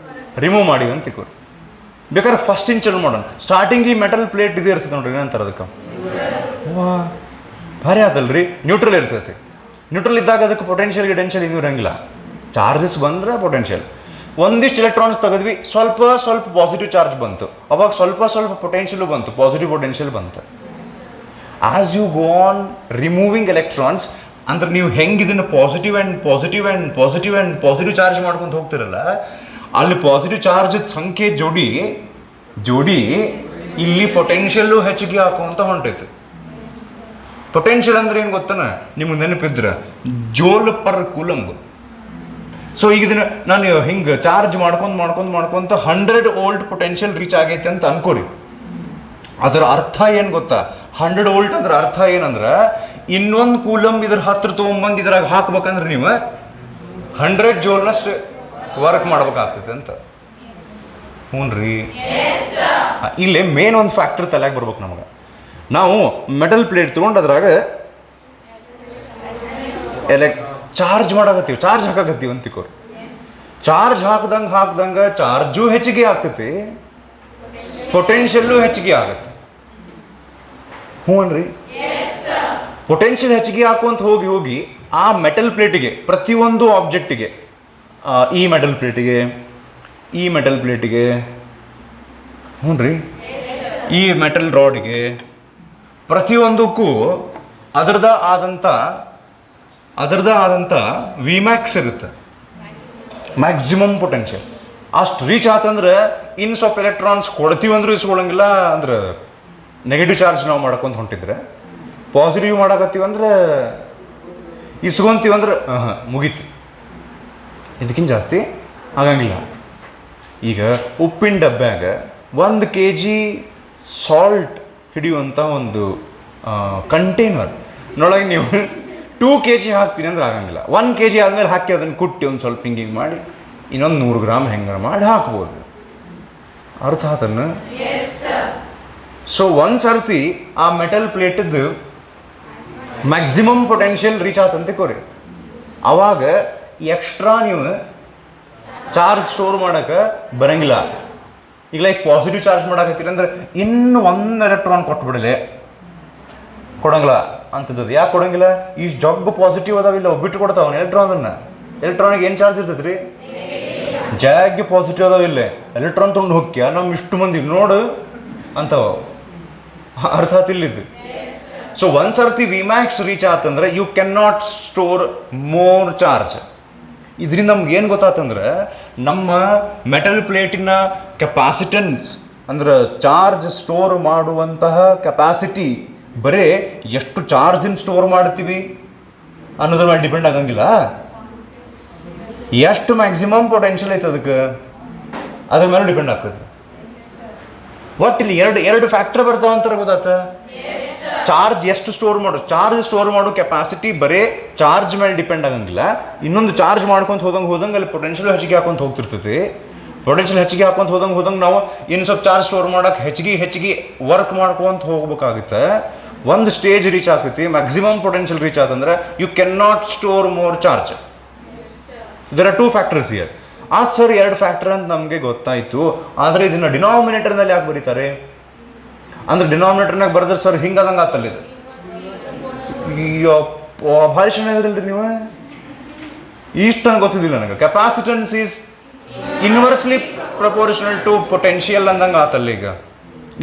ರಿಮೂವ್ ಮಾಡಿವಿ ಅಂತ ತಿಳ್ಕೊರಿ. ಬೇಕಾದ್ರೆ ಫಸ್ಟ್ ಇಂಚಲ್ಲಿ ಮಾಡೋಣ. ಸ್ಟಾರ್ಟಿಂಗ್ ಈ ಮೆಟಲ್ ಪ್ಲೇಟ್ ಇದು ಇರ್ತದೆ ನೋಡ್ರಿ, ಏನಂತಾರೆ ಅದಕ್ಕೆ, ಭಾರಿ ಆದಲ್ರಿ, ನ್ಯೂಟ್ರಲ್ ಇರ್ತೈತಿ. ನ್ಯೂಟ್ರಲ್ ಇದ್ದಾಗ ಅದಕ್ಕೆ ಪೊಟೆನ್ಷಿಯಲ್ ಇದು ಇರಂಗಿಲ್ಲ. ಚಾರ್ಜಸ್ ಬಂದರೆ ಪೊಟೆನ್ಷಿಯಲ್. ಒಂದಿಷ್ಟು ಎಲೆಕ್ಟ್ರಾನ್ಸ್ ತೆಗೆದ್ವಿ, ಸ್ವಲ್ಪ ಪಾಸಿಟಿವ್ ಚಾರ್ಜ್ ಬಂತು, ಅವಾಗ ಸ್ವಲ್ಪ ಪೊಟೆನ್ಷಿಯಲು ಬಂತು, ಪಾಸಿಟಿವ್ ಪೊಟೆನ್ಷಿಯಲ್ ಬಂತು. As you go on removing electrons, ಅಂದ್ರೆ ನೀವು ಹೆಂಗೆ ಇದನ್ನು ಪಾಸಿಟಿವ್ ಚಾರ್ಜ್ ಮಾಡ್ಕೊಂಡು ಹೋಗ್ತಿರಲ್ಲ, ಅಲ್ಲಿ ಪಾಸಿಟಿವ್ ಚಾರ್ಜ್ ಸಂಖ್ಯೆ ಜೋಡಿ ಇಲ್ಲಿ ಪೊಟೆನ್ಷಿಯಲ್ಲು ಹೆಚ್ಚಿಗೆ ಹಾಕುವಂತ ಹೊಂಟೈತೆ. ಪೊಟೆನ್ಷಿಯಲ್ ಅಂದ್ರೆ ಏನು ಗೊತ್ತನ, ನಿಮ್ಗೆ ನೆನಪಿದ್ರ ಜೋಲ್ ಪರ್ ಕೂಲಂಬ್. ಸೊ ಈಗ ಇದನ್ನ ನಾನು ಹಿಂಗೆ ಚಾರ್ಜ್ ಮಾಡ್ಕೊಂತ 100 ವೋಲ್ಟ್ ಪೊಟೆನ್ಷಿಯಲ್ ರೀಚ್ ಆಗೈತೆ ಅಂತ ಅನ್ಕೋರಿ. ಅದರ ಅರ್ಥ ಏನು ಗೊತ್ತಾ, 100 ವೋಲ್ಟ್ ಅಂದ್ರೆ ಅರ್ಥ ಏನಂದ್ರೆ ಇನ್ನೊಂದು ಕೂಲಂಬ್ ಇದ್ರ ಹತ್ರ ತೊಗೊಂಬಂದು ಇದ್ರಾಗ ಹಾಕ್ಬೇಕಂದ್ರೆ ನೀವು 100 ಜೋಲ್ನಷ್ಟು ವರ್ಕ್ ಮಾಡ್ಬೇಕಾಗ್ತೈತೆ ಅಂತ. ಹ್ಞೂ ರೀ, ಇಲ್ಲೇ ಮೇನ್ ಒಂದು ಫ್ಯಾಕ್ಟರ್ ತಲೆಯಾಗ ಬರ್ಬೇಕು ನಮಗೆ. ನಾವು ಮೆಟಲ್ ಪ್ಲೇಟ್ ತೊಗೊಂಡು ಅದ್ರಾಗ ಚಾರ್ಜ್ ಮಾಡಾಕತ್ತೀವಿ, ಚಾರ್ಜ್ ಹಾಕಾಕತ್ತೀವಿ ಅಂತಿಕೋರಿ. ಚಾರ್ಜ್ ಹಾಕ್ದಂಗೆ ಚಾರ್ಜು ಹೆಚ್ಚಿಗೆ ಆಗ್ತೈತಿ, ಪೊಟೆನ್ಷಿಯಲ್ಲು ಹೆಚ್ಚಿಗೆ ಆಗತ್ತೆ. ಹ್ಞೂ ಅನ್ರಿ, ಪೊಟೆನ್ಷಿಯಲ್ ಹೆಚ್ಚಿಗೆ ಹಾಕುವಂತ ಹೋಗಿ ಆ ಮೆಟಲ್ ಪ್ಲೇಟಿಗೆ, ಪ್ರತಿಯೊಂದು ಆಬ್ಜೆಕ್ಟಿಗೆ, ಈ ಮೆಟಲ್ ಪ್ಲೇಟಿಗೆ ಹ್ಞೂ ರೀ, ಈ ಮೆಟಲ್ ರಾಡ್ಗೆ, ಪ್ರತಿಯೊಂದಕ್ಕೂ ಅದರದೇ ಆದಂಥ ವಿಮ್ಯಾಕ್ಸ್ ಇರುತ್ತೆ, ಮ್ಯಾಕ್ಸಿಮಮ್ ಪೊಟೆನ್ಷಿಯಲ್. ಅಷ್ಟು ರೀಚ್ ಆತಂದ್ರೆ ಇನ್ನು ಸ್ವಲ್ಪ ಎಲೆಕ್ಟ್ರಾನ್ಸ್ ಕೊಡ್ತೀವಿ ಅಂದ್ರೂ ಇಸ್ಕೊಳಂಗಿಲ್ಲ. ಅಂದ್ರೆ ನೆಗೆಟಿವ್ ಚಾರ್ಜ್ ನಾವು ಮಾಡ್ಕೊಂತ ಹೊಂಟಿದ್ರೆ, ಪಾಸಿಟಿವ್ ಮಾಡಕತ್ತೀವಂದ್ರೆ ಇಸ್ಕೊಂತೀವಂದ್ರೆ ಮುಗೀತು, ಇದಕ್ಕಿಂತ ಜಾಸ್ತಿ ಆಗಂಗಿಲ್ಲ. ಈಗ ಉಪ್ಪಿನ ಡಬ್ಬ್ಯಾಗ 1 kg ಸಾಲ್ಟ್ ಹಿಡಿಯುವಂಥ ಒಂದು ಕಂಟೈನರ್ ನೊಳಗೆ ನೀವು 2 kg ಹಾಕ್ತೀನಿ ಅಂದ್ರೆ ಆಗಂಗಿಲ್ಲ. 1 kg ಆದಮೇಲೆ ಹಾಕಿ ಅದನ್ನು ಕುಟ್ಟಿ ಒಂದು ಸ್ವಲ್ಪ ಹಿಂಗಿಂಗ್ ಮಾಡಿ ಇನ್ನೊಂದು 100 ಗ್ರಾಮ್ ಹೆಂಗೆ ಮಾಡಿ ಹಾಕ್ಬೋದು. ಅರ್ಥ ಆತನ್ನು? ಸೊ ಒಂದು ಸರ್ತಿ ಆ ಮೆಟಲ್ ಪ್ಲೇಟದ್ದು ಮ್ಯಾಕ್ಸಿಮಮ್ ಪೊಟೆನ್ಷಿಯಲ್ ರೀಚ್ ಆತಂತೆ ಕೋರಿ, ಅವಾಗ ಎಕ್ಸ್ಟ್ರಾ ನೀವು ಚಾರ್ಜ್ ಸ್ಟೋರ್ ಮಾಡೋಕೆ ಬರಂಗಿಲ್ಲ. ಈಗ ಲೈಕ್ ಪಾಸಿಟಿವ್ ಚಾರ್ಜ್ ಮಾಡಕತ್ತೀರಿ ಅಂದ್ರೆ ಇನ್ನು 1 ಎಲೆಕ್ಟ್ರಾನ್ ಕೊಟ್ಬಿಡಲೆ ಕೊಡಂಗಿಲ್ಲ ಅಂತದ್ದು. ಯಾಕೆ ಕೊಡಂಗಿಲ್ಲ? ಈ ಜಗ್ ಪಾಸಿಟಿವ್ ಅದಾವಿಲ್ಲ, ಬಿಟ್ಟು ಕೊಡ್ತಾವ ಎಲೆಕ್ಟ್ರಾನಿಗೆ ಏನು ಚಾರ್ಜ್ ಇರ್ತೈತೆ ರೀ? ಜಾಗ್ಗೆ ಪಾಸಿಟಿವ್ ಅದಾವಿಲ್ಲ, ಎಲೆಕ್ಟ್ರಾನ್ ತೊಗೊಂಡು ಹೋಗ್ಯ ನಮ್ಮ ಇಷ್ಟು ಮಂದಿ ನೋಡು ಅಂತವ. ಅರ್ಥ ಆತಿಲ್ಲಿದ್ದು. ಸೊ ಒಂದು ಸರ್ತಿ ವಿಮ್ಯಾಕ್ಸ್ ರೀಚ್ ಆತಂದ್ರೆ you can not store more charge. ಇದರಿಂದ ನಮ್ಗೆ ಏನು ಗೊತ್ತಾತಂದ್ರೆ ನಮ್ಮ ಮೆಟಲ್ ಪ್ಲೇಟಿನ ಕೆಪಾಸಿಟನ್ಸ್ ಅಂದ್ರೆ ಚಾರ್ಜ್ ಸ್ಟೋರ್ ಮಾಡುವಂತಹ ಕೆಪಾಸಿಟಿ ಬರೀ ಎಷ್ಟು ಚಾರ್ಜನ್ನು ಸ್ಟೋರ್ ಮಾಡ್ತೀವಿ ಅನ್ನೋದ್ರ ಮೇಲೆ ಡಿಪೆಂಡ್ ಆಗಂಗಿಲ್ಲ. ಎಷ್ಟು ಮ್ಯಾಕ್ಸಿಮಮ್ ಪೊಟೆನ್ಷಿಯಲ್ ಐತೆ ಅದಕ್ಕೆ, ಅದ್ರ ಮೇಲೆ ಡಿಪೆಂಡ್ ಆಗ್ತದೆ. ಒಟ್ಟು ಇಲ್ಲಿ ಎರಡು ಫ್ಯಾಕ್ಟರ್ ಬರ್ತಾವ ಅಂತಾರೆ ಗೊತ್ತಾತ. ಚಾರ್ಜ್ ಎಷ್ಟು ಚಾರ್ಜ್ ಸ್ಟೋರ್ ಮಾಡೋ ಕೆಪಾಸಿಟಿ ಬರೀ ಚಾರ್ಜ್ ಮೇಲೆ ಡಿಪೆಂಡ್ ಆಗಂಗಿಲ್ಲ. ಇನ್ನೊಂದು ಚಾರ್ಜ್ ಮಾಡ್ಕೊಂತ ಹೋದಂಗೆ ಅಲ್ಲಿ ಪೊಟೆನ್ಷಿಯಲ್ ಹೆಚ್ಚಿಗೆ ಹಾಕೊಂತ ಹೋಗ್ತಿರ್ತೈತಿ. ಪೊಟೆನ್ಷಿಯಲ್ ಹೆಚ್ಚಿಗೆ ಹಾಕೊಂತ ಹೋದಂಗೆ ನಾವು ಇನ್ನು ಸ್ವಲ್ಪ ಚಾರ್ಜ್ ಸ್ಟೋರ್ ಮಾಡೋಕೆ ಹೆಚ್ಚಿಗೆ ವರ್ಕ್ ಮಾಡ್ಕೊಂತ ಹೋಗ್ಬೇಕಾಗುತ್ತೆ. ಒಂದು ಸ್ಟೇಜ್ ರೀಚ್ ಆಗ್ತೈತಿ, ಮ್ಯಾಕ್ಸಿಮಮ್ ಪೊಟೆನ್ಷಿಯಲ್ ರೀಚ್ ಆತಂದ್ರೆ you can not store more charge. There are 2 factors here. Sir 2 factor ಅಂತ ನಮಗೆ ಗೊತ್ತಾಯಿತು, ಆದರೆ ಇದನ್ನು ಡಿನಾಮಿನೇಟರ್ನಲ್ಲಿ ಯಾಕೆ ಬರೀತಾರೆ ಅಂದ್ರೆ ಡಿನಾಮಿನೇಟರ್ನಾಗ ಬರೆದ್ರೆ ಸರ್ ಹಿಂಗದಂಗೆ ಆತಲ್ಲ ಇದು. ಭಾರಿ ಚೆನ್ನಾಗಿದ್ರಲ್ರಿ ನೀವು, ಇಷ್ಟ ಗೊತ್ತಿದ್ದಿಲ್ಲ ನನಗೆ. Capacitance is inversely proportional to potential ಅಂದಂಗೆ ಆತಲ್ಲ. ಈಗ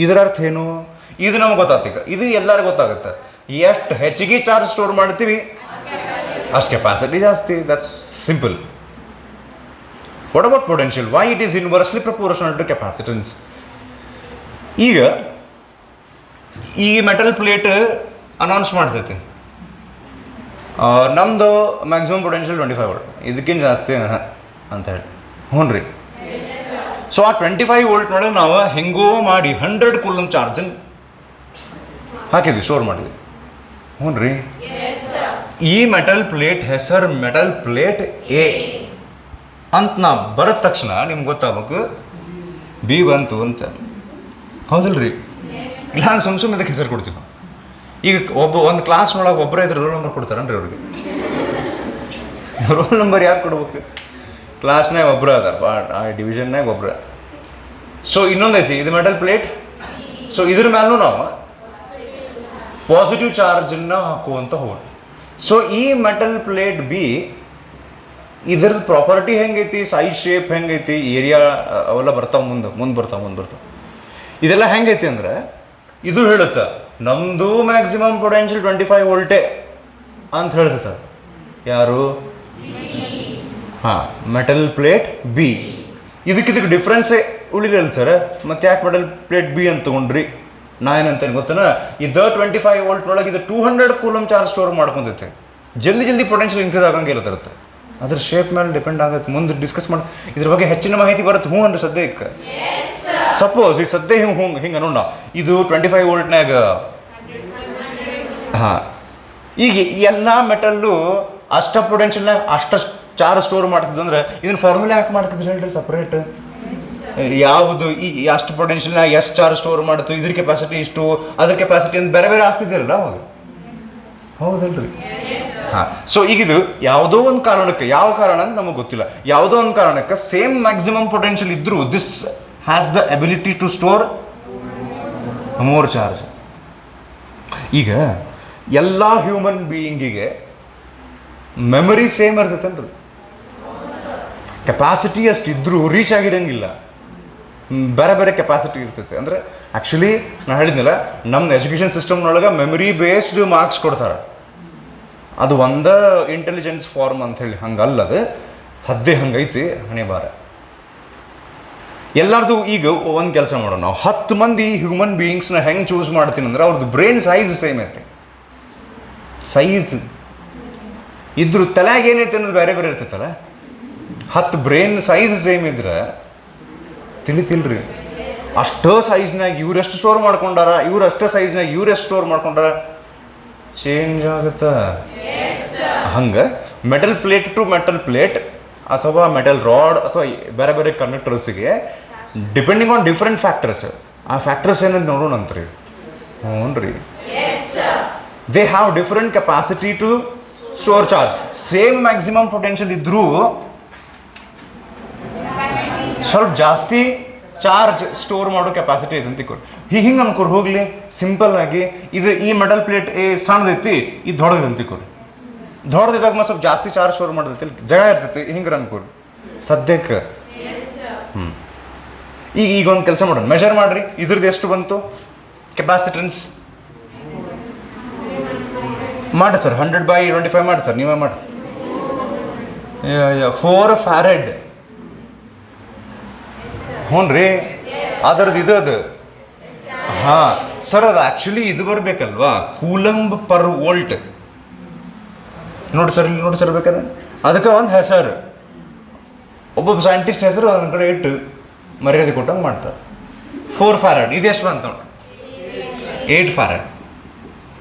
ಇದರ ಅರ್ಥ ಏನು? ಇದು ನಮ್ಗೆ ಗೊತ್ತಾಗ್ತ. ಈಗ ಇದು ಎಲ್ಲರಿಗೂ ಗೊತ್ತಾಗುತ್ತೆ. ಎಷ್ಟು ಹೆಚ್ಚಿಗೆ ಚಾರ್ಜ್ ಸ್ಟೋರ್ ಮಾಡ್ತೀವಿ ಅಷ್ಟು ಕೆಪಾಸಿಟಿ ಜಾಸ್ತಿ. That's simple. What about potential? Why it is inversely proportional to capacitance. ಈಗ ಈ ಮೆಟಲ್ ಪ್ಲೇಟ್ ಅನೌನ್ಸ್ ಮಾಡ್ತೈತಿ ನಮ್ಮದು ಮ್ಯಾಕ್ಸಿಮಮ್ ಪೊಟೆನ್ಷಿಯಲ್ 25 ವೋಲ್ಟ್, ಇದಕ್ಕಿಂತ ಜಾಸ್ತಿ ಅಂತ ಹೇಳಿ. ಹ್ಞೂ ರೀ. ಸೊ ಆ 25 ವೋಲ್ಟ್ನೊಳಗೆ ನಾವು ಹೆಂಗೋ ಮಾಡಿ 100 ಕೂಲಂಬ್ ಚಾರ್ಜನ್ನು ಹಾಕಿದ್ವಿ, ಸ್ಟೋರ್ ಮಾಡಿದ್ವಿ. ಹ್ಞೂ ರೀ. ಈ ಮೆಟಲ್ ಪ್ಲೇಟ್ ಹೆಸರು ಮೆಟಲ್ ಪ್ಲೇಟ್ ಎ ಅಂತ ನಾ ಬರದ ತಕ್ಷಣ ನಿಮ್ಗೆ ಗೊತ್ತಾಗಬೇಕು ಬಿ ಬಂತು ಅಂತ. ಹೌದಲ್ರಿ? ಇಲ್ಲ ನಾನು ಸುಮ್ ಇದಕ್ಕೆ ಹೆಸರು ಕೊಡ್ತೀವಿ. ಈಗ ಒಂದು ಕ್ಲಾಸ್ನೊಳಗೆ ಒಬ್ಬರೇ ಇದ್ರೆ ರೋಲ್ ನಂಬರ್ ಕೊಡ್ತಾರನ್ರಿ ಅವ್ರಿಗೆ? ರೋಲ್ ನಂಬರ್ ಯಾರು ಕೊಡ್ಬೇಕು? ಕ್ಲಾಸ್ನಾಗ ಒಬ್ಬರು ಅದ, ಆ ಡಿವಿಷನ್ನಾಗ ಒಬ್ಬರು. ಸೊ ಇನ್ನೊಂದೈತಿ, ಇದು ಮೆಟಲ್ ಪ್ಲೇಟ್. ಸೊ ಇದ್ರ ಮೇಲೂ ನಾವು ಪಾಸಿಟಿವ್ ಚಾರ್ಜನ್ನು ಹಾಕುವಂತ ಹೋಗೋಣ. ಸೊ ಈ ಮೆಟಲ್ ಪ್ಲೇಟ್ ಬಿ ಇದ್ರದ್ದು ಪ್ರಾಪರ್ಟಿ ಹೆಂಗೈತಿ, ಸೈಜ್ ಶೇಪ್ ಹೆಂಗೈತಿ, ಏರಿಯಾ ಅವೆಲ್ಲ ಬರ್ತಾವೆ ಮುಂದೆ ಬರ್ತಾವೆ. ಇದೆಲ್ಲ ಹೆಂಗೈತಿ ಅಂದ್ರೆ ಇದು ಹೇಳುತ್ತೆ ನಮ್ಮದು ಮ್ಯಾಕ್ಸಿಮಮ್ ಪೊಟೆನ್ಷಿಯಲ್ 25 ವೋಲ್ಟೇ ಅಂತ ಹೇಳ್ತಾರೆ. ಯಾರು? ಹಾಂ, ಮೆಟಲ್ ಪ್ಲೇಟ್ ಬಿ. ಇದಕ್ಕೆ ಡಿಫ್ರೆನ್ಸೇ ಉಳಿಲಿಲ್ಲ ಸರ್, ಮತ್ತೆ ಯಾಕೆ ಮೆಟಲ್ ಪ್ಲೇಟ್ ಬಿ ಅಂತ ತೊಗೊಂಡ್ರಿ? ನಾ ಏನಂತೇನೆ ಗೊತ್ತನ, ಇದು 25 ವೋಲ್ಟ್ನೊಳಗೆ ಇದು 200 ಕೂಲಮ್ ಚಾರ್ಜ್ ಸ್ಟೋರ್ ಮಾಡ್ಕೊಂತೈತೆ. ಜಲ್ದಿ ಪೊಟೆನ್ಷಿಯಲ್ ಇನ್ಕ್ರೀಸ್ ಆಗಂಗೆ ಇರುತ್ತೆ. ಅದ್ರ ಶೇಪ್ ಮೇಲೆ ಡಿಪೆಂಡ್ ಆಗುತ್ತೆ. ಮುಂದೆ ಡಿಸ್ಕಸ್ ಮಾಡಿ ಇದ್ರ ಬಗ್ಗೆ ಹೆಚ್ಚಿನ ಮಾಹಿತಿ ಬರುತ್ತೆ. ಹ್ಞೂ ಅಂದ್ರೆ ಸದ್ಯಕ್ಕೆ ಸಪೋಸ್ ಈ ಸದ್ಯ ಹಿಂಗೆ ಅನ್ನೋಣ, ಇದು 25 ವೋಲ್ಟ್ನಾಗ. ಹಾಂ, ಈಗ ಎಲ್ಲ ಮೆಟಲ್ಲು ಅಷ್ಟ ಪೊಟೆನ್ಷಿಯಲ್ನಾಗ ಅಷ್ಟು ಚಾರ್ಜ್ ಸ್ಟೋರ್ ಮಾಡ್ತಿದ್ದು ಅಂದ್ರೆ ಇದನ್ನ ಫಾರ್ಮುಲಾ ಯಾಕೆ ಮಾಡ್ತಿದ್ರು ಹೇಳ್ರಿ ಸಪ್ರೇಟ್? ಯಾವುದು ಈ ಅಷ್ಟು ಪೊಟೆನ್ಷಿಯಲ್ನಾಗ ಎಷ್ಟು ಚಾರ್ಜ್ ಸ್ಟೋರ್ ಮಾಡುತ್ತೋ, ಇದ್ರ ಕೆಪಾಸಿಟಿ ಇಷ್ಟು, ಅದ್ರ ಕೆಪಾಸಿಟಿ ಅಂತ ಬೇರೆ ಆಗ್ತಿದ್ದೀರಲ್ಲ ಅವಾಗ, ಹೌದಲ್ರಿ? ಹಾಂ, ಸೊ ಈಗಿದು ಯಾವುದೋ ಒಂದು ಕಾರಣಕ್ಕೆ, ಯಾವ ಕಾರಣ ಅಂತ ನಮಗೆ ಗೊತ್ತಿಲ್ಲ, ಯಾವುದೋ ಒಂದು ಕಾರಣಕ್ಕೆ ಸೇಮ್ ಮ್ಯಾಕ್ಸಿಮಮ್ ಪೊಟೆನ್ಷಿಯಲ್ ಇದ್ದರೂ this has the ability to store more charge. ಈಗ ಎಲ್ಲ ಹ್ಯೂಮನ್ ಬೀಯಿಂಗಿಗೆ ಮೆಮೊರಿ ಸೇಮ್ ಇರ್ತೈತೇನ್ರಿ? ಕೆಪಾಸಿಟಿ ಅಷ್ಟಿದ್ರೂ ರೀಚ್ ಆಗಿರಂಗಿಲ್ಲ, ಬೇರೆ ಕೆಪಾಸಿಟಿ ಇರ್ತೈತೆ. ಅಂದರೆ ಆ್ಯಕ್ಚುಲಿ ನಾನು ಹೇಳಿದ್ನಲ್ಲ, ನಮ್ಮ ಎಜುಕೇಷನ್ ಸಿಸ್ಟಮ್ನೊಳಗೆ ಮೆಮೊರಿ ಬೇಸ್ಡ್ ಮಾರ್ಕ್ಸ್ ಕೊಡ್ತಾರೆ. ಅದು ಒಂದು ಇಂಟೆಲಿಜೆನ್ಸ್ ಫಾರ್ಮ್ ಅಂಥೇಳಿ, ಹಂಗಲ್ಲ ಅದು ಸದ್ಯ ಹಂಗೈತಿ ಹಣೆ ಬಾರ. ಎಲ್ಲರದು ಈಗ ಒಂದು ಕೆಲಸ ಮಾಡೋಣ, ನಾವು 10 ಮಂದಿ ಹ್ಯೂಮನ್ ಬೀಯಿಂಗ್ಸ್ನ ಹೆಂಗೆ ಚೂಸ್ ಮಾಡ್ತೀನಿ ಅಂದ್ರೆ ಅವ್ರದ್ದು ಬ್ರೈನ್ ಸೈಜ್ ಸೇಮ್ ಐತೆ. ಸೈಜ್ ಇದ್ರು ತಲೆಯಾಗ ಏನೈತೆ ಅನ್ನೋದು ಬೇರೆ ಇರ್ತೈತಲ್ಲ. 10 ಬ್ರೈನ್ ಸೈಜ್ ಸೇಮ್ ಇದ್ರೆ ತಿಳಿತಿಲ್ರಿ, ಅಷ್ಟೋ ಸೈಜ್ನಾಗ ಇವ್ರೆಷ್ಟು ಸ್ಟೋರ್ ಮಾಡ್ಕೊಂಡಾರ, ಇವ್ರು ಅಷ್ಟೋ ಸೈಜ್ನಾಗ ಇವ್ರೆಷ್ಟು ಸ್ಟೋರ್ ಮಾಡ್ಕೊಂಡಾರ, ಚೇಂಜ್ ಆಗುತ್ತಾ? ಹಂಗೆ metal plate to metal plate ಅಥವಾ ಮೆಟಲ್ ರಾಡ್ ಅಥವಾ ಬೇರೆ ಕಂಡಕ್ಟರ್ಸ್ಗೆ ಡಿಪೆಂಡಿಂಗ್ ಆನ್ ಡಿಫ್ರೆಂಟ್ ಫ್ಯಾಕ್ಟರ್ಸ್. ಆ ಫ್ಯಾಕ್ಟರ್ಸ್ ಏನಂತ ನೋಡೋಣ ಅಂತ್ರಿ. ಹ್ಞೂ ರೀ, they have different capacity to store charge. Same maximum potential ಇದ್ರೂ ಸ್ವಲ್ಪ ಜಾಸ್ತಿ ಚಾರ್ಜ್ ಸ್ಟೋರ್ ಮಾಡೋ ಕೆಪಾಸಿಟಿ ಐತೆ ಅಂತ ಕೊಡಿ. ಹಿಂಗೆ ಅನ್ಕೊರಿ, ಹೋಗ್ಲಿ ಸಿಂಪಲ್ ಆಗಿ ಇದು ಈ ಮೆಟಲ್ ಪ್ಲೇಟ್ ಸಣ್ಣದೈತಿ, ಇದು ದೊಡ್ಡದು ಅಂತ ಕೊಡಿ. ದೊಡ್ಡದಿದ್ದಾಗ ಮತ್ತೆ ಸ್ವಲ್ಪ ಜಾಸ್ತಿ ಚಾರ್ಜ್ ಸ್ಟೋರ್ ಮಾಡ್ತೈತಿ, ಜಾಗ ಇರ್ತೈತಿ, ಹಿಂಗೆ ಅನ್ಕೊರಿ ಸದ್ಯಕ್ಕೆ. ಈಗ ಒಂದು ಕೆಲಸ ಮಾಡೋಣ, ಮೆಷರ್ ಮಾಡ್ರಿ, ಇದ್ರದ್ದು ಎಷ್ಟು ಬಂತು ಕೆಪಾಸಿಟೆನ್ಸ್ ಮಾಡಿ ಸರ್. 100/25 ಮಾಡಿ ಸರ್, ನೀವೇ ಮಾಡಿ. 4 ಫ್ಯಾರಡ್. ಹ್ಞೂ ರೀ, ಅದರದ್ದು ಇದು ಅದು. ಹಾಂ ಸರ್, ಅದು ಆ್ಯಕ್ಚುಲಿ ಇದು ಬರಬೇಕಲ್ವಾ, ಕೂಲಂಬ್ ಪರ್ ವೋಲ್ಟ್. ನೋಡಿ ಸರ್, ಇಲ್ಲಿ ನೋಡಿ ಸರ್, ಬೇಕಾದ್ರೆ ಅದಕ್ಕೆ ಒಂದು ಹೆಸರು, ಒಬ್ಬೊಬ್ಬ ಸೈಂಟಿಸ್ಟ್ ಹೆಸರು ಅದನ್ನ ಕಡೆ ಇಟ್ಟು ಮರ್ಯಾದೆ ಕೊಟ್ಟಂಗೆ ಮಾಡ್ತಾರೆ. 4 ಫ್ಯಾರಡ್. ಇದು ಎಷ್ಟು ಬಂತು ನೋಡಿ, 8 farad.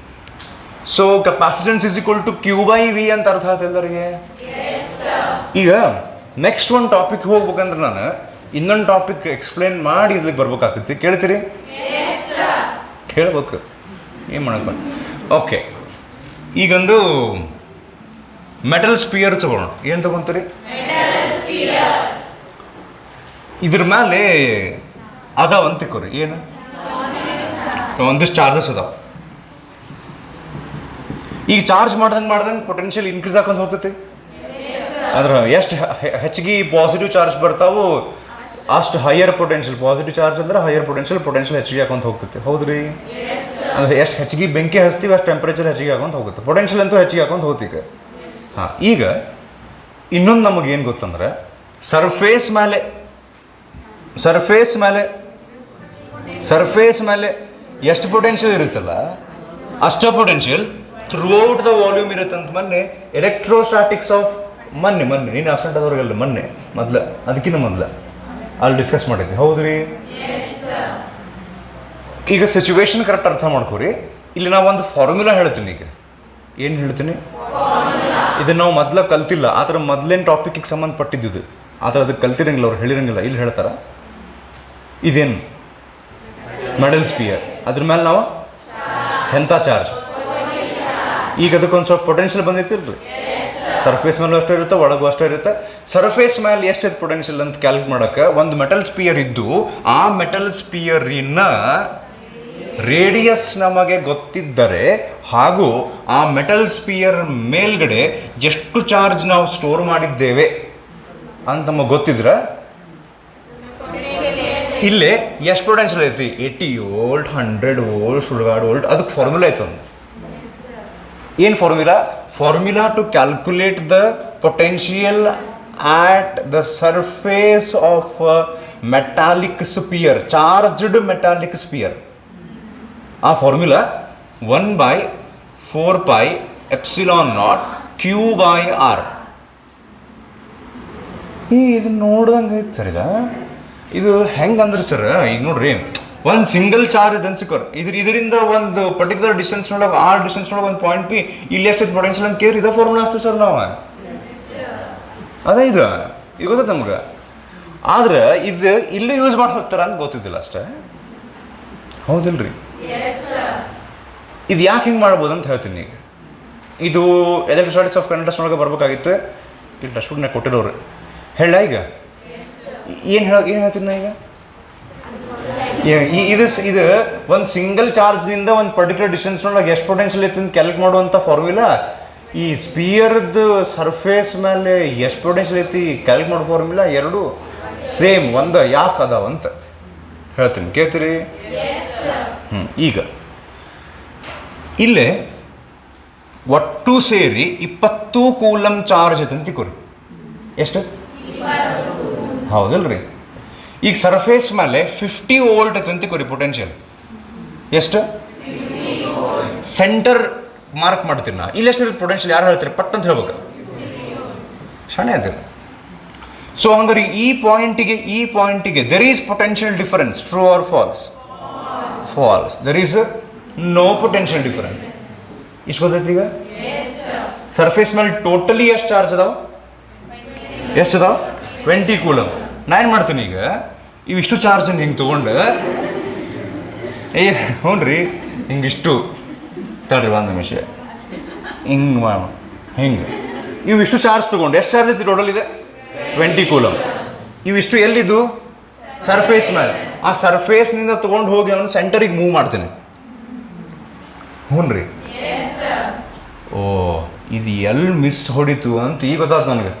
So capacitance is equal to Q/V ಅಂತ ಅರ್ಥ ಆಯ್ತು ಎಲ್ಲರಿಗೆ. ಈಗ ನೆಕ್ಸ್ಟ್ ಒಂದು ಟಾಪಿಕ್ ಹೋಗ್ಬೇಕಂದ್ರೆ ನಾನು ಇನ್ನೊಂದು ಟಾಪಿಕ್ ಎಕ್ಸ್ಪ್ಲೇನ್ ಮಾಡಿ ಇದಕ್ಕೆ ಬರ್ಬೇಕಾಗ್ತೈತಿ. ಕೇಳ್ತೀರಿ? ಕೇಳ್ಬೇಕು, ಏನು ಮಾಡಕ್ಕೆ. ಓಕೆ, ಈಗೊಂದು ಮೆಟಲ್ ಸ್ಪಿಯರ್ ತಗೊಳ್ಳೋಣ. ಏನು ತಗೊಂತೀರಿ? ಇದ್ರ ಮೇಲೆ ಅದಾವ ಅಂತ ತಿಕ್ಕೋರಿ. ಏನು ಒಂದಿಷ್ಟು ಚಾರ್ಜಸ್ ಅದಾವ. ಈಗ ಚಾರ್ಜ್ ಮಾಡ್ದಂಗೆ ಪೊಟೆನ್ಷಿಯಲ್ ಇನ್ಕ್ರೀಸ್ ಹಾಕೊಂಡು ಹೋಗ್ತೈತಿ. ಅಂದ್ರೆ ಎಷ್ಟು ಹೆಚ್ಚಿಗೆ ಪಾಸಿಟಿವ್ ಚಾರ್ಜ್ ಬರ್ತಾವೋ ಅಷ್ಟು ಹೈಯರ್ ಪೊಟೆನ್ಷಿಯಲ್. ಪಾಸಿಟಿವ್ ಚಾರ್ಜ್ ಅಂದ್ರೆ ಹೈಯರ್ ಪೊಟೆನ್ಷಿಯಲ್ ಹೆಚ್ಚಿಗೆ ಹಾಕೊಂತ ಹೋಗ್ತೈತಿ. ಹೌದ್ರಿ? ಅಂದ್ರೆ ಎಷ್ಟು ಹೆಚ್ಚಿಗೆ ಬೆಂಕಿ ಹಚ್ತೀವಿ ಅಷ್ಟು ಟೆಂಪ್ರೇಚರ್ ಹೆಚ್ಚಿಗೆ ಹಾಕೊಂತ ಹೋಗುತ್ತೆ. ಪೊಟೆನ್ಷಿಯಲ್ ಅಂತೂ ಹೆಚ್ಚಿಗೆ ಹಾಕೊಂತ ಹೋಗ್ತೀಗ. ಹಾಂ, ಈಗ ಇನ್ನೊಂದು ನಮಗೇನು ಗೊತ್ತಂದ್ರೆ ಸರ್ಫೇಸ್ ಮೇಲೆ ಎಷ್ಟು ಪೊಟೆನ್ಷಿಯಲ್ ಇರುತ್ತಲ್ಲ ಅಷ್ಟು ಪೊಟೆನ್ಷಿಯಲ್ ಥ್ರೂಔಟ್ ದ ವಾಲ್ಯೂಮ್ ಇರುತ್ತಂತ. ಮೊನ್ನೆ ಎಲೆಕ್ಟ್ರೋಸ್ಟಾಟಿಕ್ಸ್ ಆಫ್ ಮೊನ್ನೆ ನೀನು ಆಬ್ಸೆಂಟ್ ಆದವ್ರಿಗಲ್ಲ, ಮೊದಲು ಅದಕ್ಕಿಂತ ಮೊದಲು ಅಲ್ಲಿ ಡಿಸ್ಕಸ್ ಮಾಡಿದ್ವಿ. ಹೌದ್ರಿ? ಈಗ ಸಿಚುವೇಶನ್ ಕರೆಕ್ಟ್ ಅರ್ಥ ಮಾಡ್ಕೋರಿ. ಇಲ್ಲಿ ನಾವು ಒಂದು ಫಾರ್ಮುಲಾ ಹೇಳ್ತೀನಿ. ಈಗ ಏನು ಹೇಳ್ತೀನಿ, ಇದನ್ನು ನಾವು ಮೊದಲ ಕಲ್ತಿಲ್ಲ, ಆ ಥರ ಮೊದಲೇನು ಟಾಪಿಕ್ಗೆ ಸಂಬಂಧಪಟ್ಟಿದ್ದು, ಆ ಥರ ಅದಕ್ಕೆ ಕಲ್ತಿರಂಗಿಲ್ಲ, ಅವ್ರು ಹೇಳಿರಂಗಿಲ್ಲ. ಇಲ್ಲಿ ಹೇಳ್ತಾರೆ, ಇದೇನು ಮೆಟಲ್ ಸ್ಪಿಯರ್, ಅದ್ರ ಮೇಲೆ ನಾವು ಎಂಥ ಚಾರ್ಜ್. ಈಗ ಅದಕ್ಕೊಂದು ಸ್ವಲ್ಪ ಪೊಟೆನ್ಷಿಯಲ್ ಬಂದೈತಿಲ್ರಿ, ಸರ್ಫೇಸ್ ಮೇಲೂ ಅಷ್ಟೇ ಇರುತ್ತೆ, ಒಳಗೂ ಅಷ್ಟೇ ಇರುತ್ತೆ. ಸರ್ಫೇಸ್ ಮೇಲೆ ಎಷ್ಟೈತೆ ಪೊಟೆನ್ಷಿಯಲ್ ಅಂತ ಕ್ಯಾಲ್ಕುಲೇಟ್ ಮಾಡೋಕ್ಕೆ ಒಂದು ಮೆಟಲ್ ಸ್ಪಿಯರ್ ಇದ್ದು, ಆ ಮೆಟಲ್ ಸ್ಪಿಯರಿನ ರೇಡಿಯಸ್ ನಮಗೆ ಗೊತ್ತಿದ್ದರೆ ಹಾಗೂ ಆ ಮೆಟಲ್ ಸ್ಪಿಯರ್ ಮೇಲ್ಗಡೆ ಎಷ್ಟು ಚಾರ್ಜ್ ನಾವು ಸ್ಟೋರ್ ಮಾಡಿದ್ದೇವೆ ಅಂತ ನಮಗೆ ಗೊತ್ತಿದ್ರೆ ಇಲ್ಲೇ ಎಷ್ಟು ಪೊಟೆನ್ಷಿಯಲ್ ಐತಿ 80 ವೋಲ್ಟ್ 100 ವೋಲ್ಟ್ 100 ವೋಲ್ಟ್ ಅದಕ್ಕೆ ಫಾರ್ಮುಲಾ ಐತೆ ಒಂದು ಏನು formula to calculate the potential at the surface of a metallic sphere, charged metallic sphere. ಆ formula 1/4 pi epsilon naught q by r. ಇದು ನೋಡ್ದಂಗೆ ಐತೆ ಸರ್ ಇದು ಹೆಂಗಂದ್ರೆ ಸರ್ ಈಗ ನೋಡ್ರಿ ಒಂದು ಸಿಂಗಲ್ ಚಾರ್ಜ್ ಅನ್ಸಿಕೋರ್ ಇದರಿಂದ ಒಂದು ಪರ್ಟಿಕ್ಯುಲರ್ ಡಿಸ್ಟೆನ್ಸ್ ನೋಡೋಕೆ ಆ ಡಿಸ್ಟೆನ್ಸ್ ನೋಡೋಕೆ ಒಂದು ಪಾಯಿಂಟ್ ಪಿ ಇಲ್ಲಿ ಎಷ್ಟು ಪೊಟೆನ್ಷಿಯಲ್ ಅಂತ ಕೇಳಿ ಇದೇ ಫಾರ್ಮುಲಾ ಅಷ್ಟೇ ಸರ್ ನಾವು ಅದೇ ಇದು ಗೊತ್ತೈತೆ ನಮ್ಗೆ ಆದ್ರೆ ಇದು ಇಲ್ಲಿ ಯೂಸ್ ಮಾಡಿ ಹೋಗ್ತಾರ ಅಂತ ಗೊತ್ತಿದ್ದಿಲ್ಲ ಅಷ್ಟೇ ಹೌದಿಲ್ರಿ ಇದು ಯಾಕೆ ಹಿಂಗೆ ಮಾಡ್ಬೋದು ಅಂತ ಹೇಳ್ತೀನಿ ಈಗ ಇದು ಎಲೆಕ್ಟ್ರಿಕ್ ಆಫ್ ಕರೆಂಟ್ ಒಳಗೆ ಬರ್ಬೇಕಾಗಿತ್ತು ಇಲ್ಲಿ ಟೆಕ್ಸ್ಟ್ ಕೊಟ್ಟಿರೋರು ಹೇಳ ಈಗ ಏನು ಹೇಳ್ತೀನಿ ನಾ ಈಗ ಇದು ಒಂದು ಸಿಂಗಲ್ ಚಾರ್ಜ್ನಿಂದ ಒಂದು ಪರ್ಟಿಕ್ಯುಲರ್ ಡಿಸ್ಟೆನ್ಸ್ನೊಳಗೆ ಎಷ್ಟು ಪೊಟೆನ್ಷಿಯಲ್ ಐತೆ ಅಂತ ಕ್ಯಾಲ್ಕುಲೇಟ್ ಮಾಡುವಂಥ ಫಾರ್ಮುಲಾ ಈ ಸ್ಪಿಯರ್ದು ಸರ್ಫೇಸ್ ಮೇಲೆ ಎಷ್ಟು ಪೊಟೆನ್ಷಿಯಲ್ ಐತಿ ಕ್ಯಾಲ್ಕುಲೇಟ್ ಮಾಡೋ ಫಾರ್ಮುಲಾ ಎರಡು ಸೇಮ್ ಒಂದು ಯಾಕೆ ಅದಾವ ಅಂತ ಹೇಳ್ತೀನಿ ಕೇಳ್ತೀರಿ ಈಗ ಇಲ್ಲೇ ಒಟ್ಟು ಸೇರಿ 20 ಕೂಲಂ ಚಾರ್ಜ್ ಐತೆ ಅಂತ ತಿಳ್ಕೊರಿ ಎಷ್ಟು ಹೌದಲ್ರಿ ಈಗ ಸರ್ಫೇಸ್ ಮೇಲೆ 50 ವೋಲ್ಟ್ ಐತೆ ಅಂತ ತಿಳ್ಕೊರಿ ಪೊಟೆನ್ಷಿಯಲ್ ಎಷ್ಟು ಸೆಂಟರ್ ಮಾರ್ಕ್ ಮಾಡ್ತೀನಿ ನಾ ಇಲ್ಲಿ ಎಷ್ಟಿರುತ್ತೆ ಪೊಟೆನ್ಷಿಯಲ್ ಯಾರು ಹೇಳ್ತೀರಿ ಪಟ್ ಅಂತ ಹೇಳ್ಬೇಕು ಶಾಣೆ ಅದು ಸೊ ಹಂಗಾರೆ ಈ ಪಾಯಿಂಟಿಗೆ there is potential difference true or false there is no potential difference ಇಷ್ಟು ಗೊತ್ತೈತಿ ಈಗ ಸರ್ಫೇಸ್ ಮೇಲೆ ಟೋಟಲಿ ಎಷ್ಟು ಚಾರ್ಜ್ ಅದಾವ ಎಷ್ಟು ಅದಾವ 20 ಕೂಲಮ್ ನಾ ಏನು ಮಾಡ್ತೀನಿ ಈಗ ಇವಿಷ್ಟು ಚಾರ್ಜನ್ನು ಹಿಂಗೆ ತೊಗೊಂಡು ಹ್ಞೂ ರೀ ಹಿಂಗಿಷ್ಟು ತಡ್ರಿ ಒಂದು ನಿಮಿಷ ಹಿಂಗೆ ಇವಿಷ್ಟು ಚಾರ್ಜ್ ತೊಗೊಂಡು ಎಷ್ಟು ಚಾರ್ಜ್ ಐತಿ ಟೋಟಲ್ ಇದೆ 20 ಕೂಲಮ್ ಇವಿಷ್ಟು ಎಲ್ಲಿದ್ದು ಸರ್ಫೇಸ್ ಮೇಲೆ ಆ ಸರ್ಫೇಸ್ನಿಂದ ತೊಗೊಂಡು ಹೋಗಿ ಅವನು ಸೆಂಟರಿಗೆ ಮೂವ್ ಮಾಡ್ತೀನಿ ಹ್ಞೂ ರೀ ಓ ಇದು ಎಲ್ಲಿ ಮಿಸ್ ಹೊಡಿತು ಅಂತ ಈಗ ಗೊತ್ತಾಯ್ತು ನನಗೆ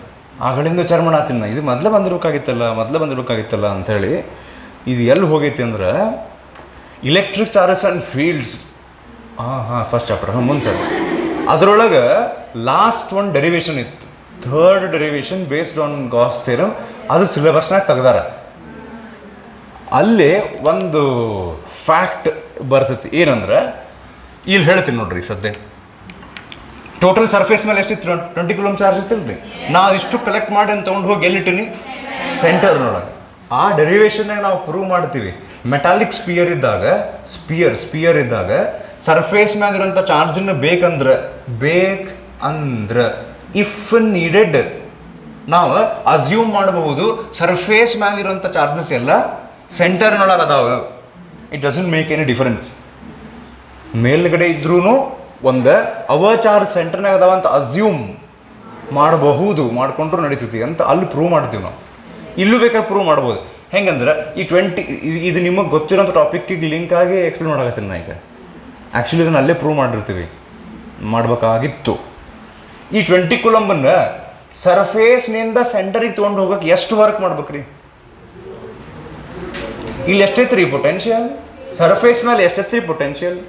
ಆಗಳಿಂದ ವಿಚಾರ ಮಾಡತ್ತೀನಿ ನಾ ಇದು ಮೊದಲೇ ಬಂದಿರ್ಬೇಕಾಗಿತ್ತಲ್ಲ ಅಂಥೇಳಿ ಇದು ಎಲ್ಲಿ ಹೋಗೈತಿ ಅಂದ್ರೆ electric charges and fields first chapter ಮುಂದೆ ಸರ್ ಅದರೊಳಗೆ ಲಾಸ್ಟ್ ಒಂದು ಡೆರಿವೇಷನ್ ಇತ್ತು third derivation based on Gauss theorem ಅದು ಸಿಲೆಬಸ್ನಾಗ ತೆಗ್ದಾರ ಅಲ್ಲೇ ಒಂದು ಫ್ಯಾಕ್ಟ್ ಬರ್ತೈತಿ ಏನಂದ್ರೆ ಇಲ್ಲಿ ಹೇಳ್ತೀನಿ ನೋಡ್ರಿ ಸದ್ಯ ಟೋಟಲ್ ಸರ್ಫೇಸ್ ಮೇಲೆ ಎಷ್ಟಿತ್ತು 20 ಕೂಲಮ್ ಚಾರ್ಜ್ ಇತ್ತಿಲ್ರಿ ನಾವು ಇಷ್ಟು ಕಲೆಕ್ಟ್ ಮಾಡಿ ಅಂತ ತೊಗೊಂಡು ಹೋಗಿ ಎಲ್ಲಿಟ್ಟಿನಿ ಸೆಂಟರ್ನೊಳಗೆ ಆ ಡೆರಿವೇಷನ್ನಾಗ ನಾವು ಪ್ರೂವ್ ಮಾಡ್ತೀವಿ ಮೆಟಾಲಿಕ್ ಸ್ಪಿಯರ್ ಇದ್ದಾಗ ಸರ್ಫೇಸ್ ಮ್ಯಾಗಿರೋಂಥ ಚಾರ್ಜನ್ನು ಬೇಕಂದ್ರೆ ಇಫ್ ನೀಡೆಡ್ ನಾವು ಅಸ್ಯೂಮ್ ಮಾಡಬಹುದು ಸರ್ಫೇಸ್ ಮ್ಯಾಗಿರೋಂಥ ಚಾರ್ಜಸ್ ಎಲ್ಲ ಸೆಂಟರ್ನೊಳಗೆ ಅದಾವೆ it doesn't make any difference ಮೇಲ್ಗಡೆ ಇದ್ರೂ ಒಂದು ಅವ ಚಾರ್ಜ್ ಸೆಂಟರ್ನಾಗ ಅದಾವ ಅಂತ ಅಸ್ಯೂಮ್ ಮಾಡಬಹುದು ಮಾಡ್ಕೊಂಡ್ರು ನಡೀತೈತಿ ಅಂತ ಅಲ್ಲಿ ಪ್ರೂವ್ ಮಾಡ್ತೀವಿ ನಾವು ಇಲ್ಲೂ ಬೇಕಾದ್ರೆ ಪ್ರೂವ್ ಮಾಡ್ಬೋದು ಹೆಂಗಂದ್ರೆ ಈ 20 ಇದು ನಿಮಗೆ ಗೊತ್ತಿರೋಂಥ ಟಾಪಿಕ್ಕಿಗೆ ಲಿಂಕ್ ಆಗಿ ಎಕ್ಸ್ಪ್ಲೇನ್ ಮಾಡಕತ್ತೀನಿ ನಾ ಈಗ ಆ್ಯಕ್ಚುಲಿ ಇದನ್ನು ಅಲ್ಲೇ ಪ್ರೂವ್ ಮಾಡಿರ್ತೀವಿ ಮಾಡಬೇಕಾಗಿತ್ತು ಈ 20 ಕೂಲಂಬನ್ನು ಸರ್ಫೇಸ್ನಿಂದ ಸೆಂಟರಿಗೆ ತೊಗೊಂಡು ಹೋಗೋಕೆ ಎಷ್ಟು ವರ್ಕ್ ಮಾಡ್ಬೇಕ್ರಿ ಇಲ್ಲಿ ಎಷ್ಟೈತ್ರಿ ಪೊಟೆನ್ಷಿಯಲ್ ಸರ್ಫೇಸ್ ಮೇಲೆ ಎಷ್ಟೈತ್ರಿ ಪೊಟೆನ್ಷಿಯಲ್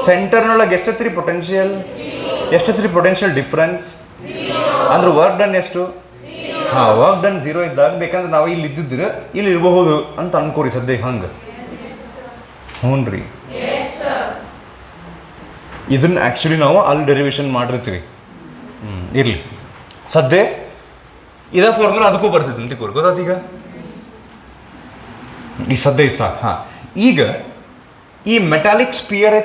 ಸೆಂಟರ್ನೊಳಗೆ ಎಷ್ಟೈತ್ರಿ ಪೊಟೆನ್ಷಿಯಲ್ ಡಿಫ್ರೆನ್ಸ್ ಅಂದ್ರೆ ವರ್ಕ್ ಡನ್ ಎಷ್ಟು ವರ್ಕ್ ಡನ್ 0 ಇದ್ದಾಗ ಬೇಕಂದ್ರೆ ನಾವು ಇಲ್ಲಿ ಇದ್ದಿದ್ರೆ ಇಲ್ಲಿ ಇರಬಹುದು ಅಂತ ಅನ್ಕೋರಿ ಸದ್ಯ ಹಂಗೆ ಹ್ಞೂ ರೀ ಇದನ್ನ ಆ್ಯಕ್ಚುಲಿ ನಾವು ಅಲ್ಲಿ ಡೆರಿವೇಷನ್ ಮಾಡಿರ್ತೀವಿ ಇರಲಿ ಸದ್ಯ ಇದೇ ಫಾರ್ಮುಲಾ ಅದಕ್ಕೂ ಬರ್ತೈತೆ ಅಂತ ಗೊತ್ತಾಯ್ತು ಈಗ ಈ ಸದ್ಯ ಸಾಕು ಈಗ ಈ ಮೆಟಾಲಿಕ್ ಸ್ಪಿಯರ್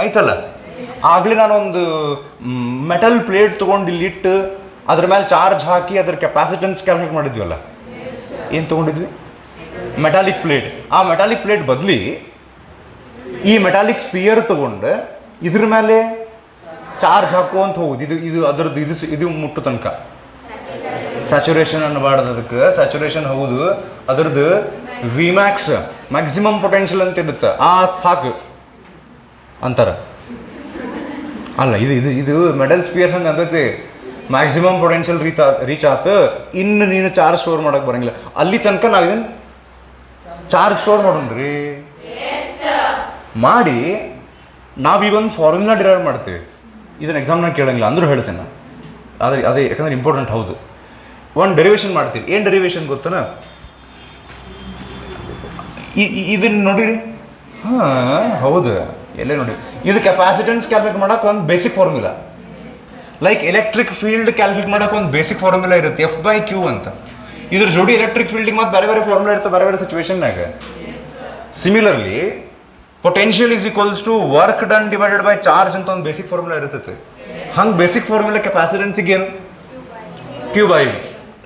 ಐತಲ್ಲ ಆಗಲೇ ನಾನೊಂದು ಮೆಟಲ್ ಪ್ಲೇಟ್ ತೊಗೊಂಡು ಇಲ್ಲಿಟ್ಟು ಅದ್ರ ಮೇಲೆ ಚಾರ್ಜ್ ಹಾಕಿ ಅದ್ರ ಕೆಪಾಸಿಟನ್ಸ್ ಕ್ಯಾಲ್ಕುಲೇಟ್ ಮಾಡಿದ್ವಲ್ಲ ಏನು ತೊಗೊಂಡಿದ್ವಿ ಮೆಟಾಲಿಕ್ ಪ್ಲೇಟ್ ಆ ಮೆಟಾಲಿಕ್ ಪ್ಲೇಟ್ ಬದಲಿ ಈ ಮೆಟಾಲಿಕ್ ಸ್ಪಿಯರ್ ತೊಗೊಂಡು ಇದ್ರ ಮೇಲೆ ಚಾರ್ಜ್ ಹಾಕುವಂತ ಹೋಗುದು ಇದು ಅದರದ್ದು ಇದು ಮುಟ್ಟು ತನಕ ಸ್ಯಾಚುರೇಷನ್ ಅನ್ನಬಾರ್ದು ಅದಕ್ಕೆ ಸ್ಯಾಚುರೇಷನ್ ಹೌದು ಅದರದ್ದು ಮ್ಯಾಕ್ಸಿಮಮ್ ಪೊಟೆನ್ಷಿಯಲ್ ಅಂತ ಇರುತ್ತೆ ಸಾಕು ಅಂತಾರೆ ಅಲ್ಲ ಇದು ಮೆಟಲ್ ಸ್ಪಿಯರ್ ಹಂಗೆ ಅಂತೈತಿ ಮ್ಯಾಕ್ಸಿಮಮ್ ಪೊಟೆನ್ಷಿಯಲ್ ರೀಚ್ ಆತು ಇನ್ನು ನೀನು ಚಾರ್ಜ್ ಸ್ಟೋರ್ ಮಾಡೋಕೆ ಬರೋಂಗಿಲ್ಲ ಅಲ್ಲಿ ತನಕ ನಾವಿದನ್ನು ಚಾರ್ಜ್ ಸ್ಟೋರ್ ಮಾಡೋಣ್ರಿ ಮಾಡಿ ನಾವು ಒಂದು ಫಾರ್ಮುಲಾ ಡಿರೈವ್ ಮಾಡ್ತೀವಿ. ಇದನ್ನು ಎಕ್ಸಾಮ್ನಾಗ ಕೇಳಂಗಿಲ್ಲ ಅಂದರೂ ಹೇಳ್ತೇನೆ ಆದರೆ ಅದೇ ಯಾಕಂದ್ರೆ ಇಂಪಾರ್ಟೆಂಟ್ ಹೌದು. ಒಂದು ಡೆರಿವೇಷನ್ ಮಾಡ್ತೀವಿ. ಏನು ಡೆರಿವೇಷನ್ ಗೊತ್ತನ? ಇದನ್ನು ನೋಡಿರಿ. ಹಾಂ ಹೌದು, ಎಲ್ಲೇ ನೋಡಿ. ಇದು ಕೆಪಾಸಿಟೆನ್ಸ್ ಕ್ಯಾಲ್ಕುಲೇಟ್ ಮಾಡೋಕೆ ಒಂದು basic formula. Like electric field calculate ಮಾಡೋಕೆ ಒಂದು ಬೇಸಿಕ್ ಫಾರ್ಮುಲಾ ಇರುತ್ತೆ, F/Q ಅಂತ. ಇದ್ರ ಜೋಡಿ ಎಲೆಕ್ಟ್ರಿಕ್ ಫೀಲ್ಡಿಗೆ ಮತ್ತು ಬೇರೆ ಬೇರೆ ಫಾರ್ಮುಲಾ ಇರುತ್ತೆ ಬೇರೆ ಬೇರೆ ಸಿಚುವೇಶನ್ನಾಗ. Similarly potential is equals to work done divided by charge ಅಂತ ಒಂದು ಬೇಸಿಕ್ ಫಾರ್ಮುಲಾ ಇರ್ತೈತೆ. ಹಂಗೆ ಬೇಸಿಕ್ ಫಾರ್ಮುಲಾ ಕೆಪಾಸಿಟೆನ್ಸಿಗೆ ಏನು? Q/V.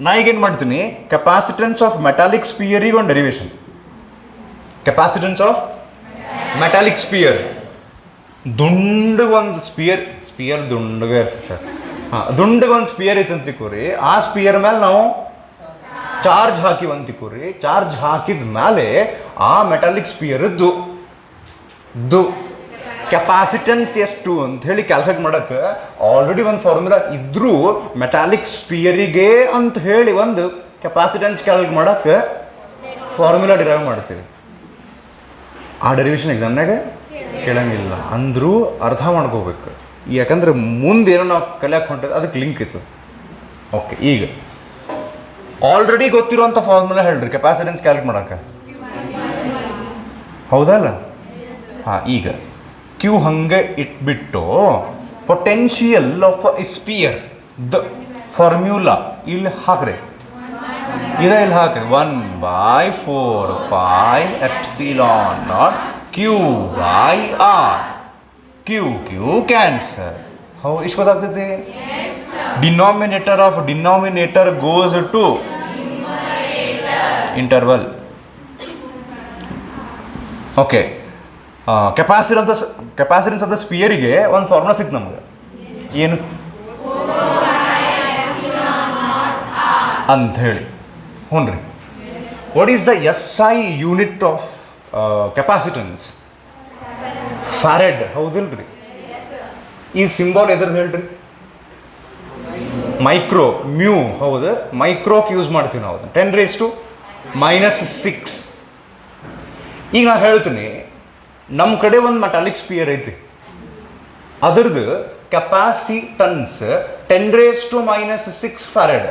ನಾ ಈಗೇನು ಮಾಡ್ತೀನಿ, ಕೆಪಾಸಿಟೆನ್ಸ್ ಆಫ್ ಮೆಟಾಲಿಕ್ ಸ್ಪಿಯರಿಗೆ ಒಂದು derivation. Capacitance of metallic sphere, ದುಂಡಗೆ ಒಂದು ಸ್ಪಿಯರ್ ದುಂಡಗೆ ಇರ್ತದೆ ಸರ್. ಹಾಂ, ದುಂಡಗೆ ಒಂದು ಸ್ಪಿಯರ್ ಐತೆ ಅಂತ ತಿಕ್ಕೋರಿ. ಆ ಸ್ಪಿಯರ್ ಮೇಲೆ ನಾವು ಚಾರ್ಜ್ ಹಾಕಿವಂತ ತಿಕ್ಕೋರಿ. ಚಾರ್ಜ್ ಹಾಕಿದ ಮೇಲೆ ಆ ಮೆಟಾಲಿಕ್ ಸ್ಪಿಯರ್ದು ಕೆಪಾಸಿಟೆನ್ಸ್ ಎಷ್ಟು ಅಂತ ಹೇಳಿ ಕ್ಯಾಲ್ಕುಲೇಟ್ ಮಾಡೋಕ್ಕೆ ಆಲ್ರೆಡಿ ಒಂದು ಫಾರ್ಮುಲಾ ಇದ್ರೂ ಮೆಟಾಲಿಕ್ ಸ್ಪಿಯರಿಗೆ ಅಂತ ಹೇಳಿ ಒಂದು ಕೆಪಾಸಿಟೆನ್ಸ್ ಕ್ಯಾಲ್ಕುಲೇಟ್ ಮಾಡೋಕ್ಕೆ ಫಾರ್ಮುಲಾ ಡಿರೈವ್ ಮಾಡ್ತೀವಿ. ಆ ಡೆರಿವೇಷನ್ ಎಕ್ಸಾಮ್ನಾಗ ಕೇಳಂಗಿಲ್ಲ ಅಂದರೂ ಅರ್ಥ ಮಾಡ್ಕೋಬೇಕು. ಯಾಕಂದ್ರೆ ಮುಂದೇನೋ ನಾವು ಕಲಿಯಕ್ಕೆ ಹೊಂಟದ ಅದಕ್ಕೆ ಲಿಂಕ್ ಇತ್ತು. ಓಕೆ, ಈಗ ಆಲ್ರೆಡಿ ಗೊತ್ತಿರುವಂಥ ಫಾರ್ಮುಲಾ ಹೇಳ್ರಿ ಕೆಪಾಸಿಟೆನ್ಸ್ ಕ್ಯಾಲ್ಕುಲೇಟ್ ಮಾಡೋಕ್ಕೆ. ಹೌದಲ್ಲ? ಹಾಂ, ಈಗ Q ಹಂಗೆ ಇಟ್ಬಿಟ್ಟು potential of a sphere the formula ಇಲ್ಲಿ ಹಾಕ್ರಿ. ಇದೇ ಇಲ್ಲಿ ಹಾಕ್ರಿ. 1/4πε0 Q/R. Q cancel. ಹೌ ಇಷ್ಟು ಗೊತ್ತಾಗ್ತೈತಿ? Denominator of denominator goes to interval. Okay, capacitance of the ಸ್ಪಿಯರಿಗೆ ಒಂದು ಫಾರ್ಮುಲಾ ಸಿಕ್ತು ನಮ್ಗೆ. ಏನು ಅಂತ ಹೇಳಿ? ಹ್ಞೂ ರೀ. What is the SI unit of capacitance? Farad. ಹೌದಿಲ್ರಿ? ಈ ಸಿಂಬಾಲ್ ಎದ್ರದ್ದು ಹೇಳ್ರಿ? Micro, mu. ಹೌದು, ಮೈಕ್ರೋಕ್ ಯೂಸ್ ಮಾಡ್ತೀವಿ ನಾವು. 10⁻⁻⁶. ಈಗ ನಾನು ಹೇಳ್ತೀನಿ, ನಮ್ಮ ಕಡೆ ಒಂದು ಮೆಟಾಲಿಕ್ ಸ್ಪಿಯರ್ ಐತಿ, ಅದರದ್ದು ಕೆಪಾಸಿಟನ್ಸ್ 10⁻⁻⁶ ಫ್ಯಾರೆಡ್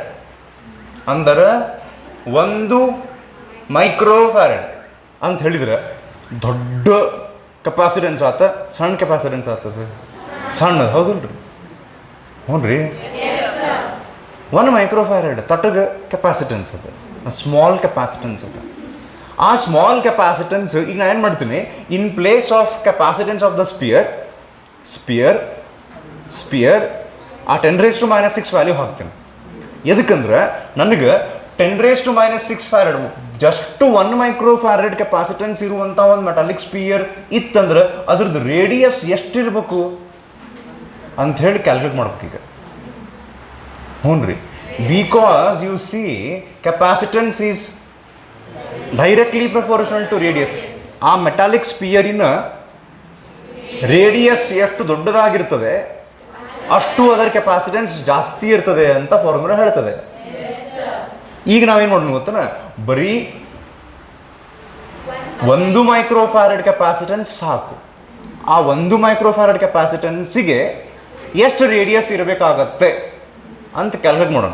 ಅಂದ್ರೆ 1 ಮೈಕ್ರೋ ಫ್ಯಾರೆಡ್ ಅಂತ ಹೇಳಿದ್ರೆ ದೊಡ್ಡ ಕೆಪಾಸಿಟೆನ್ಸ್ ಆತ, ಸಣ್ಣ ಕೆಪಾಸಿಟೆನ್ಸ್ ಆಗ್ತದೆ. ಸಣ್ಣದು ಹೌದಿಲ್ರಿ? ಹ್ಞೂ ರೀ. 1 ಮೈಕ್ರೋ ಫ್ಯಾರೆಡ್ ತಟ್ಟಗೆ ಕೆಪಾಸಿಟೆನ್ಸ್ ಅದು, ಸ್ಮಾಲ್ ಕೆಪಾಸಿಟೆನ್ಸ್ ಅದು. ಆ ಸ್ಮಾಲ್ ಕೆಪಾಸಿಟೆನ್ಸ್ ಈಗ ನಾನು ಏನು ಮಾಡ್ತೀನಿ, in place of capacitance of the spear ಆ 10⁻⁻⁶ ವ್ಯಾಲ್ಯೂ ಹಾಕ್ತೀನಿ. ಎದಕ್ಕಂದ್ರೆ ನನಗೆ 10⁻⁻⁶ farad just 1 micro farad capacitance ಇರುವಂಥ ಒಂದು ಮೆಟಾಲಿಕ್ ಸ್ಪಿಯರ್ ಇತ್ತಂದ್ರೆ ಅದ್ರದ್ದು ರೇಡಿಯಸ್ ಎಷ್ಟಿರಬೇಕು ಅಂತ ಹೇಳಿ ಕ್ಯಾಲ್ಕುಲೇಟ್ ಮಾಡ್ಬೇಕು ಈಗ. ಹ್ಞೂ ರೀ. Because you see capacitance is directly proportional to radius. ಆ ಮೆಟಾಲಿಕ್ ಸ್ಪಿಯರಿನ ರೇಡಿಯಸ್ ಎಷ್ಟು ದೊಡ್ಡದಾಗಿರ್ತದೆ ಅಷ್ಟು ಅದರ ಕೆಪಾಸಿಟೆನ್ಸ್ ಜಾಸ್ತಿ ಇರ್ತದೆ ಅಂತ ಫಾರ್ಮುಲಾ ಹೇಳ್ತದೆ. ಈಗ ನಾವೇನು ಮಾಡೋಣ ಗೊತ್ತನ, ಬರೀ 1 ಮೈಕ್ರೋ ಫ್ಯಾರೆಡ್ ಕೆಪಾಸಿಟೆನ್ಸ್ ಸಾಕು. ಆ 1 ಮೈಕ್ರೋ ಫ್ಯಾರೆಡ್ ಕೆಪಾಸಿಟೆನ್ಸಿಗೆ ಎಷ್ಟು ರೇಡಿಯಸ್ ಇರಬೇಕಾಗತ್ತೆ ಅಂತ ಕ್ಯಾಲ್ಕುಲೇಟ್ ಮಾಡೋಣ.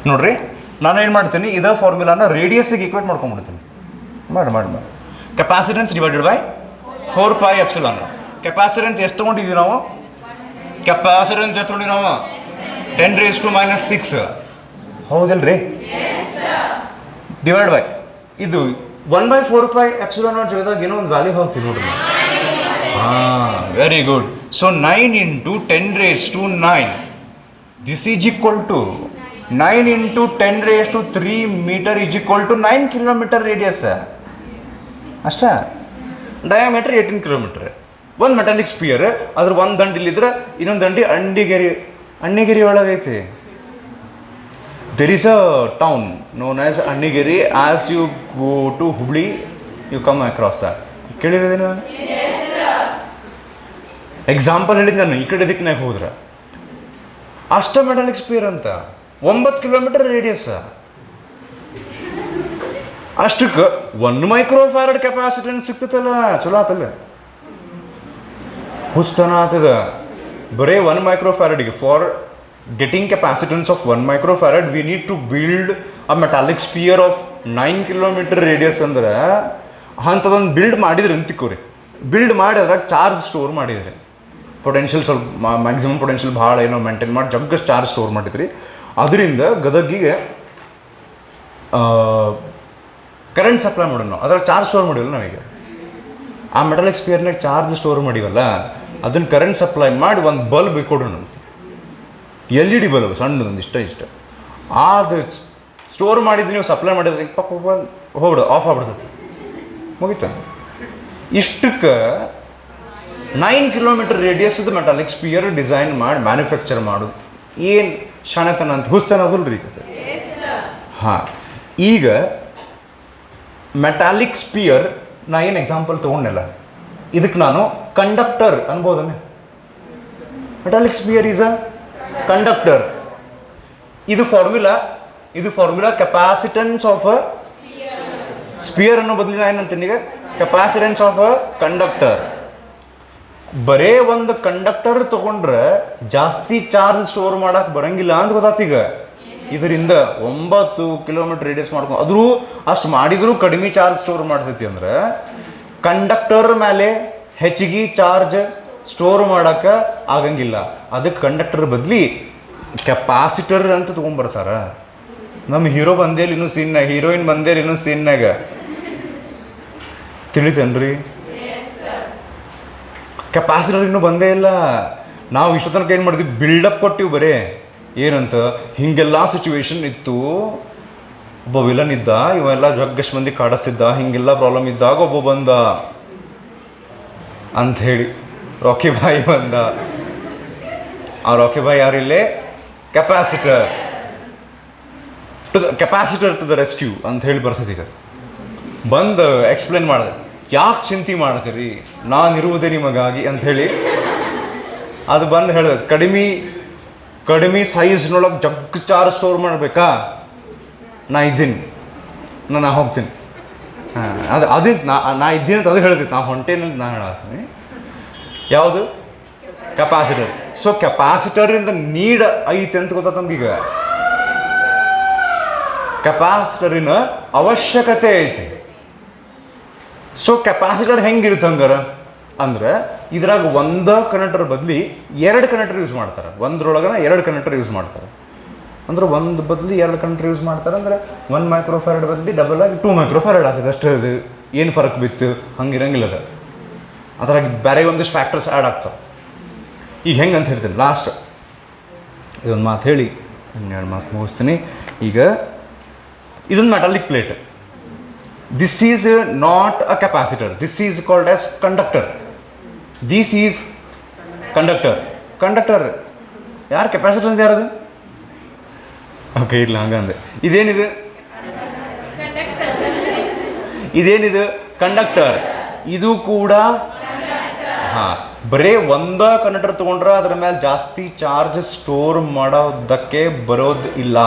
ನೋಡ್ರಿ, ನಾನೇನು ಮಾಡ್ತೀನಿ, ಇದೇ ಫಾರ್ಮುಲಾನ ರೇಡಿಯಸ್ಸಿಗೆ ಈಕ್ವೇಟ್ ಮಾಡ್ಕೊಂಡ್ಬಿಡ್ತೀನಿ. ಮಾಡಿ ಕೆಪಾಸಿಟೆನ್ಸ್ ಡಿವೈಡೆಡ್ ಬೈ 4πε. ಕೆಪಾಸಿಟೆನ್ಸ್ ಎಷ್ಟು ತೊಗೊಂಡಿದ್ದೀವಿ ನಾವು? ಕೆಪಾಸಿಟೆನ್ಸ್ ಎಷ್ಟು ತೊಗೊಂಡಿವಿ ನಾವು? 10⁻⁻⁶. ಹೌದಿಲ್ರಿ? ಡಿವೈಡ್ ಬೈ ಇದು 1/4πε ಜೊತೆದಾಗ ಏನೋ ಒಂದು ವ್ಯಾಲ್ಯೂ ಹೋಗ್ತೀವಿ ನೋಡ್ರಿ. ಹಾಂ, very good. So 9 × 10⁻⁹. This is equal to 9 × 10⁻³ metre is equal to 9 kilometre radius. ಅಷ್ಟೇ. Diameter 18 kilometre. ಒಂದು ಮೆಟಾಲಿಕ್ ಸ್ಪಿಯರ್ ಅದ್ರ ಒಂದು ದಂಡು ಇಲ್ಲಿದ್ರೆ ಇನ್ನೊಂದು ದಂಡಿ ಅಣ್ಣಿಗೇರಿ ಒಳಗೈತಿ. There is a town known as Annigeri. As you go to Hubli you come across that. ಕೇಳಿರೋದೇನು? ಎಕ್ಸಾಂಪಲ್ ಹೇಳಿದ್ದು ನಾನು, ಈ ಕಡೆ ದಿಕ್ಕಿನಾಗ ಹೋದ್ರೆ ಅಷ್ಟ ಮೆಟಾಲಿಕ್ ಸ್ಪಿಯರ್ ಅಂತ 9 ಕಿಲೋಮೀಟರ್ ರೇಡಿಯಸ್. ಅಷ್ಟಕ್ಕೆ 1 ಮೈಕ್ರೋಫ್ಯಾರಡ್ ಕೆಪಾಸಿಟೆನ್ಸ್ ಸಿಗ್ತೈತಲ್ಲ, ಚಲೋ ಆತಲ್ಲ, ಹುಸ್ತನ ಆತದ. ಬರೇ 1 ಮೈಕ್ರೋಫ್ಯಾರಡ್ಗೆ for getting capacitance of 1 microfarad we need to build a metallic sphere of 9 kilometre radius. ಅಂದ್ರೆ ಅಂಥದೊಂದು ಬಿಲ್ಡ್ ಮಾಡಿದ್ರಿ ಅಂತಿಕೋರಿ. ಬಿಲ್ಡ್ ಮಾಡಿ ಅದ್ರಾಗ ಚಾರ್ಜ್ ಸ್ಟೋರ್ ಮಾಡಿದ್ರಿ. ಪೊಟೆನ್ಷಿಯಲ್ ಸ್ವಲ್ಪ ಮ್ಯಾಕ್ಸಿಮಮ್ ಪೊಟೆನ್ಷಿಯಲ್ ಭಾಳ ಏನೋ ಮೇಂಟೈನ್ ಮಾಡಿ ಜಗ್ಗಷ್ಟು ಚಾರ್ಜ್ ಸ್ಟೋರ್ ಮಾಡಿದ್ರಿ. ಅದರಿಂದ ಗದಗಿಗೆ ಕರೆಂಟ್ ಸಪ್ಲೈ ಮಾಡೋಣ ನಾವು. ಅದ್ರಾಗ ಚಾರ್ಜ್ ಸ್ಟೋರ್ ಮಾಡಿವಲ್ಲ ನಾವೀಗ, ಆ ಮೆಟಾಲಿಕ್ ಸ್ಪಿಯರ್ನಾಗ ಚಾರ್ಜ್ ಸ್ಟೋರ್ ಮಾಡಿವಲ್ಲ, ಅದನ್ನು ಕರೆಂಟ್ ಸಪ್ಲೈ ಮಾಡಿ ಒಂದು ಬಲ್ಬ್ ಕೊಡೋಣ ಅಂತ. LED ಬಲ್ಬ್ ಸಣ್ಣದೊಂದು ಇಷ್ಟ ಅದು ಸ್ಟೋರ್ ಮಾಡಿದ್ದು ನೀವು ಸಪ್ಲೈ ಮಾಡಿದ್ರೆ ಪಕ್ಕ ಹೋಗ್ಬಿಡು, ಆಫ್ ಆಗ್ಬಿಡ್ತದೆ, ಮುಗಿತ. ಇಷ್ಟಕ್ಕೆ 9 ಕಿಲೋಮೀಟರ್ ರೇಡಿಯಸ್ದು ಮೆಟಾಲಿಕ್ ಸ್ಪಿಯರ್ ಡಿಸೈನ್ ಮಾಡಿ ಮ್ಯಾನುಫ್ಯಾಕ್ಚರ್ ಮಾಡೋದು ಏನು ಶಾಣತನ ಅಂತ ಹುಸ್ತನ ಅದಲ್ಲ ರೀ. ಹಾಂ, ಈಗ ಮೆಟಾಲಿಕ್ ಸ್ಪಿಯರ್ ನಾ ಏನು ಎಕ್ಸಾಂಪಲ್ ತೊಗೊಂಡಿಲ್ಲ, ಇದಕ್ಕೆ ನಾನು ಕಂಡಕ್ಟರ್ ಅನ್ಬೋದನ್ನೇ. Metallic sphere is a conductor. ಇದು formula capacitance of a sphere ಅನ್ನೋ ಬದಲಿನ ಏನಂತೀನಿ ಈಗ, ಕೆಪಾಸಿಟೆನ್ಸ್ ಆಫ್ ಅ ಕಂಡಕ್ಟರ್. ಬರೇ ಒಂದು ಕಂಡಕ್ಟರ್ ತಗೊಂಡ್ರೆ ಜಾಸ್ತಿ ಚಾರ್ಜ್ ಸ್ಟೋರ್ ಮಾಡಕ್ಕೆ ಬರಂಗಿಲ್ಲ ಅಂತ ಗೊತ್ತಾತೀಗ. ಇದರಿಂದ 9 ಕಿಲೋಮೀಟರ್ ರೇಡಿಯಸ್ ಮಾಡ್ಕೊಂಡು ಆದರೂ ಅಷ್ಟು ಮಾಡಿದರೂ ಕಡಿಮೆ ಚಾರ್ಜ್ ಸ್ಟೋರ್ ಮಾಡ್ತೈತಿ. ಅಂದ್ರೆ ಕಂಡಕ್ಟರ್ ಮೇಲೆ ಹೆಚ್ಚಿಗೆ ಚಾರ್ಜ್ ಸ್ಟೋರ್ ಮಾಡೋಕ್ಕೆ ಆಗಂಗಿಲ್ಲ. ಅದಕ್ಕೆ ಕಂಡಕ್ಟರ್ ಬದಲಿ ಕೆಪಾಸಿಟರ್ ಅಂತ ತೊಗೊಂಡ್ಬರ್ತಾರ. ನಮ್ಮ ಹೀರೋ ಬಂದೇಲಿ ಇನ್ನೂ ಸೀನ್ನಾಗ, ಹೀರೋಯಿನ್ ಬಂದೇಲಿ ಇನ್ನೂ ಸೀನ್ನಾಗ, ತಿಳಿತೇನ್ರಿ? ಕೆಪಾಸಿಟರ್ ಇನ್ನೂ ಬಂದೇ ಇಲ್ಲ. ನಾವು ಇಷ್ಟ ತನಕ ಏನು ಮಾಡಿದ್ವಿ, ಬಿಲ್ಡಪ್ ಕೊಟ್ಟಿವಿ ಬರೇ. ಏನಂತ ಹೀಗೆಲ್ಲ ಸಿಚುವೇಶನ್ ಇತ್ತು, ಒಬ್ಬ ವಿಲನ್ ಇದ್ದ, ಇವೆಲ್ಲ ಜಗ್ಗಷ್ಟು ಮಂದಿ ಕಾಡಿಸ್ತಿದ್ದ, ಹೀಗೆಲ್ಲ ಪ್ರಾಬ್ಲಮ್ ಇದ್ದಾಗ ಒಬ್ಬ ಬಂದ ಅಂಥೇಳಿ ರಾಕಿ ಬಾಯಿ ಬಂದ. ಆ ರಾಕಿ ಬಾಯಿ ಯಾರಿಲ್ಲೇ, ಕೆಪಾಸಿಟರ್ ಟು ದ ರೆಸ್ಕ್ಯೂ ಅಂತ ಹೇಳಿ ಬರ್ಸತಿ. ಈಗ ಬಂದು ಎಕ್ಸ್ಪ್ಲೇನ್ ಮಾಡಿದೆ, ಯಾಕೆ ಚಿಂತೆ ಮಾಡ್ತೀರಿ, ನಾನಿರುವುದೇ ನಿಮಗಾಗಿ ಅಂಥೇಳಿ. ಅದು ಬಂದು ಹೇಳಿದೆ, ಕಡಿಮೆ ಸೈಜ್ನೊಳಗೆ ಜಗ್ ಚಾರ್ಜ್ ಸ್ಟೋರ್ ಮಾಡಬೇಕಾ, ನಾ ಇದ್ದೀನಿ, ನಾ ಹೋಗ್ತೀನಿ. ಹಾಂ, ಅದು ನಾ ಇದ್ದೀನಿ ಅಂತ ಅದು ಹೇಳ್ತಿತ್ತು, ನಾ ಹೊಂಟೇನೆ ಅಂತ ನಾ ಹೇಳತ್ತೀನಿ. ಯಾವುದು? ಕೆಪಾಸಿಟರ್. ಸೊ ಕೆಪಾಸಿಟರಿಂದ ನೀಡ್ ಐತೆ ಅಂತ ಗೊತ್ತ ನಮಗೀಗ. ಕೆಪಾಸಿಟರಿನ ಅವಶ್ಯಕತೆ ಐತಿ. ಸೊ ಕೆಪಾಸಿಟರ್ ಹೆಂಗಿರುತ್ತೆ ಹಂಗಾರ ಅಂದ್ರೆ, ಇದ್ರಾಗ ಒಂದು ಕನೆಕ್ಟರ್ ಬದಲಿ 2 ಕನೆಕ್ಟರ್ ಯೂಸ್ ಮಾಡ್ತಾರೆ. ಒಂದ್ರೊಳಗನ 2 ಕನೆಕ್ಟರ್ ಯೂಸ್ ಮಾಡ್ತಾರೆ. ಅಂದ್ರೆ ಒಂದು ಬದಲಿ 2 ಕನೆಕ್ಟರ್ ಯೂಸ್ ಮಾಡ್ತಾರೆ. ಅಂದ್ರೆ 1 ಮೈಕ್ರೋಫ್ಯಾರಡ್ ಬದಲಿ ಡಬಲ್ ಆಗಿ 2 ಮೈಕ್ರೋಫ್ಯಾರಡ್ ಆಗ್ತದೆ ಅಷ್ಟೇ. ಅದು ಏನು ಫರಕ್ ಬಿತ್ತು ಹಂಗಿರಂಗಿಲ್ಲ. ಅದು ಅದ್ರಾಗ ಬೇರೆ ಒಂದಿಷ್ಟು ಫ್ಯಾಕ್ಟರ್ಸ್ ಆ್ಯಡ್ ಆಗ್ತವೆ. ಈಗ ಹೆಂಗೆ ಅಂತ ಹೇಳ್ತೀನಿ, ಲಾಸ್ಟ್ ಇದೊಂದು ಮಾತು ಹೇಳಿ 2 ಮಾತು ಮುಗಿಸ್ತೀನಿ. ಈಗ ಇದೊಂದು metallic plate. This is not a capacitor. This is called as conductor. This is conductor. ಯಾರು ಕೆಪಾಸಿಟರ್ ಅಂತ ಯಾರದು? ಓಕೆ, ಇಲ್ಲ ಹಂಗಂದೆ. ಇದೇನಿದು ಕಂಡಕ್ಟರ್. ಇದು ಕೂಡ ಹಾಂ, ಬರೇ ಒಂದು ಕಂಡಕ್ಟರ್ ತೊಗೊಂಡ್ರೆ ಅದ್ರ ಮೇಲೆ ಜಾಸ್ತಿ ಚಾರ್ಜ್ ಸ್ಟೋರ್ ಮಾಡೋದಕ್ಕೆ ಬರೋದು ಇಲ್ಲ.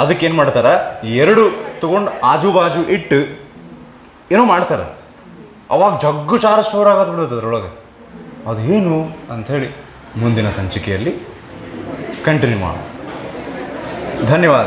ಅದಕ್ಕೇನು ಮಾಡ್ತಾರೆ, 2 ತೊಗೊಂಡು ಆಜು ಬಾಜು ಇಟ್ಟು ಏನೋ ಮಾಡ್ತಾರೆ. ಅವಾಗ ಜಗ್ಗು ಚಾರ್ಜ್ ಸ್ಟೋರ್ ಆಗೋದು ಬಿಡೋದು ಅದರೊಳಗೆ. ಅದೇನು ಅಂಥೇಳಿ ಮುಂದಿನ ಸಂಚಿಕೆಯಲ್ಲಿ ಕಂಟಿನ್ಯೂ ಮಾಡೋಣ. ಧನ್ಯವಾದ.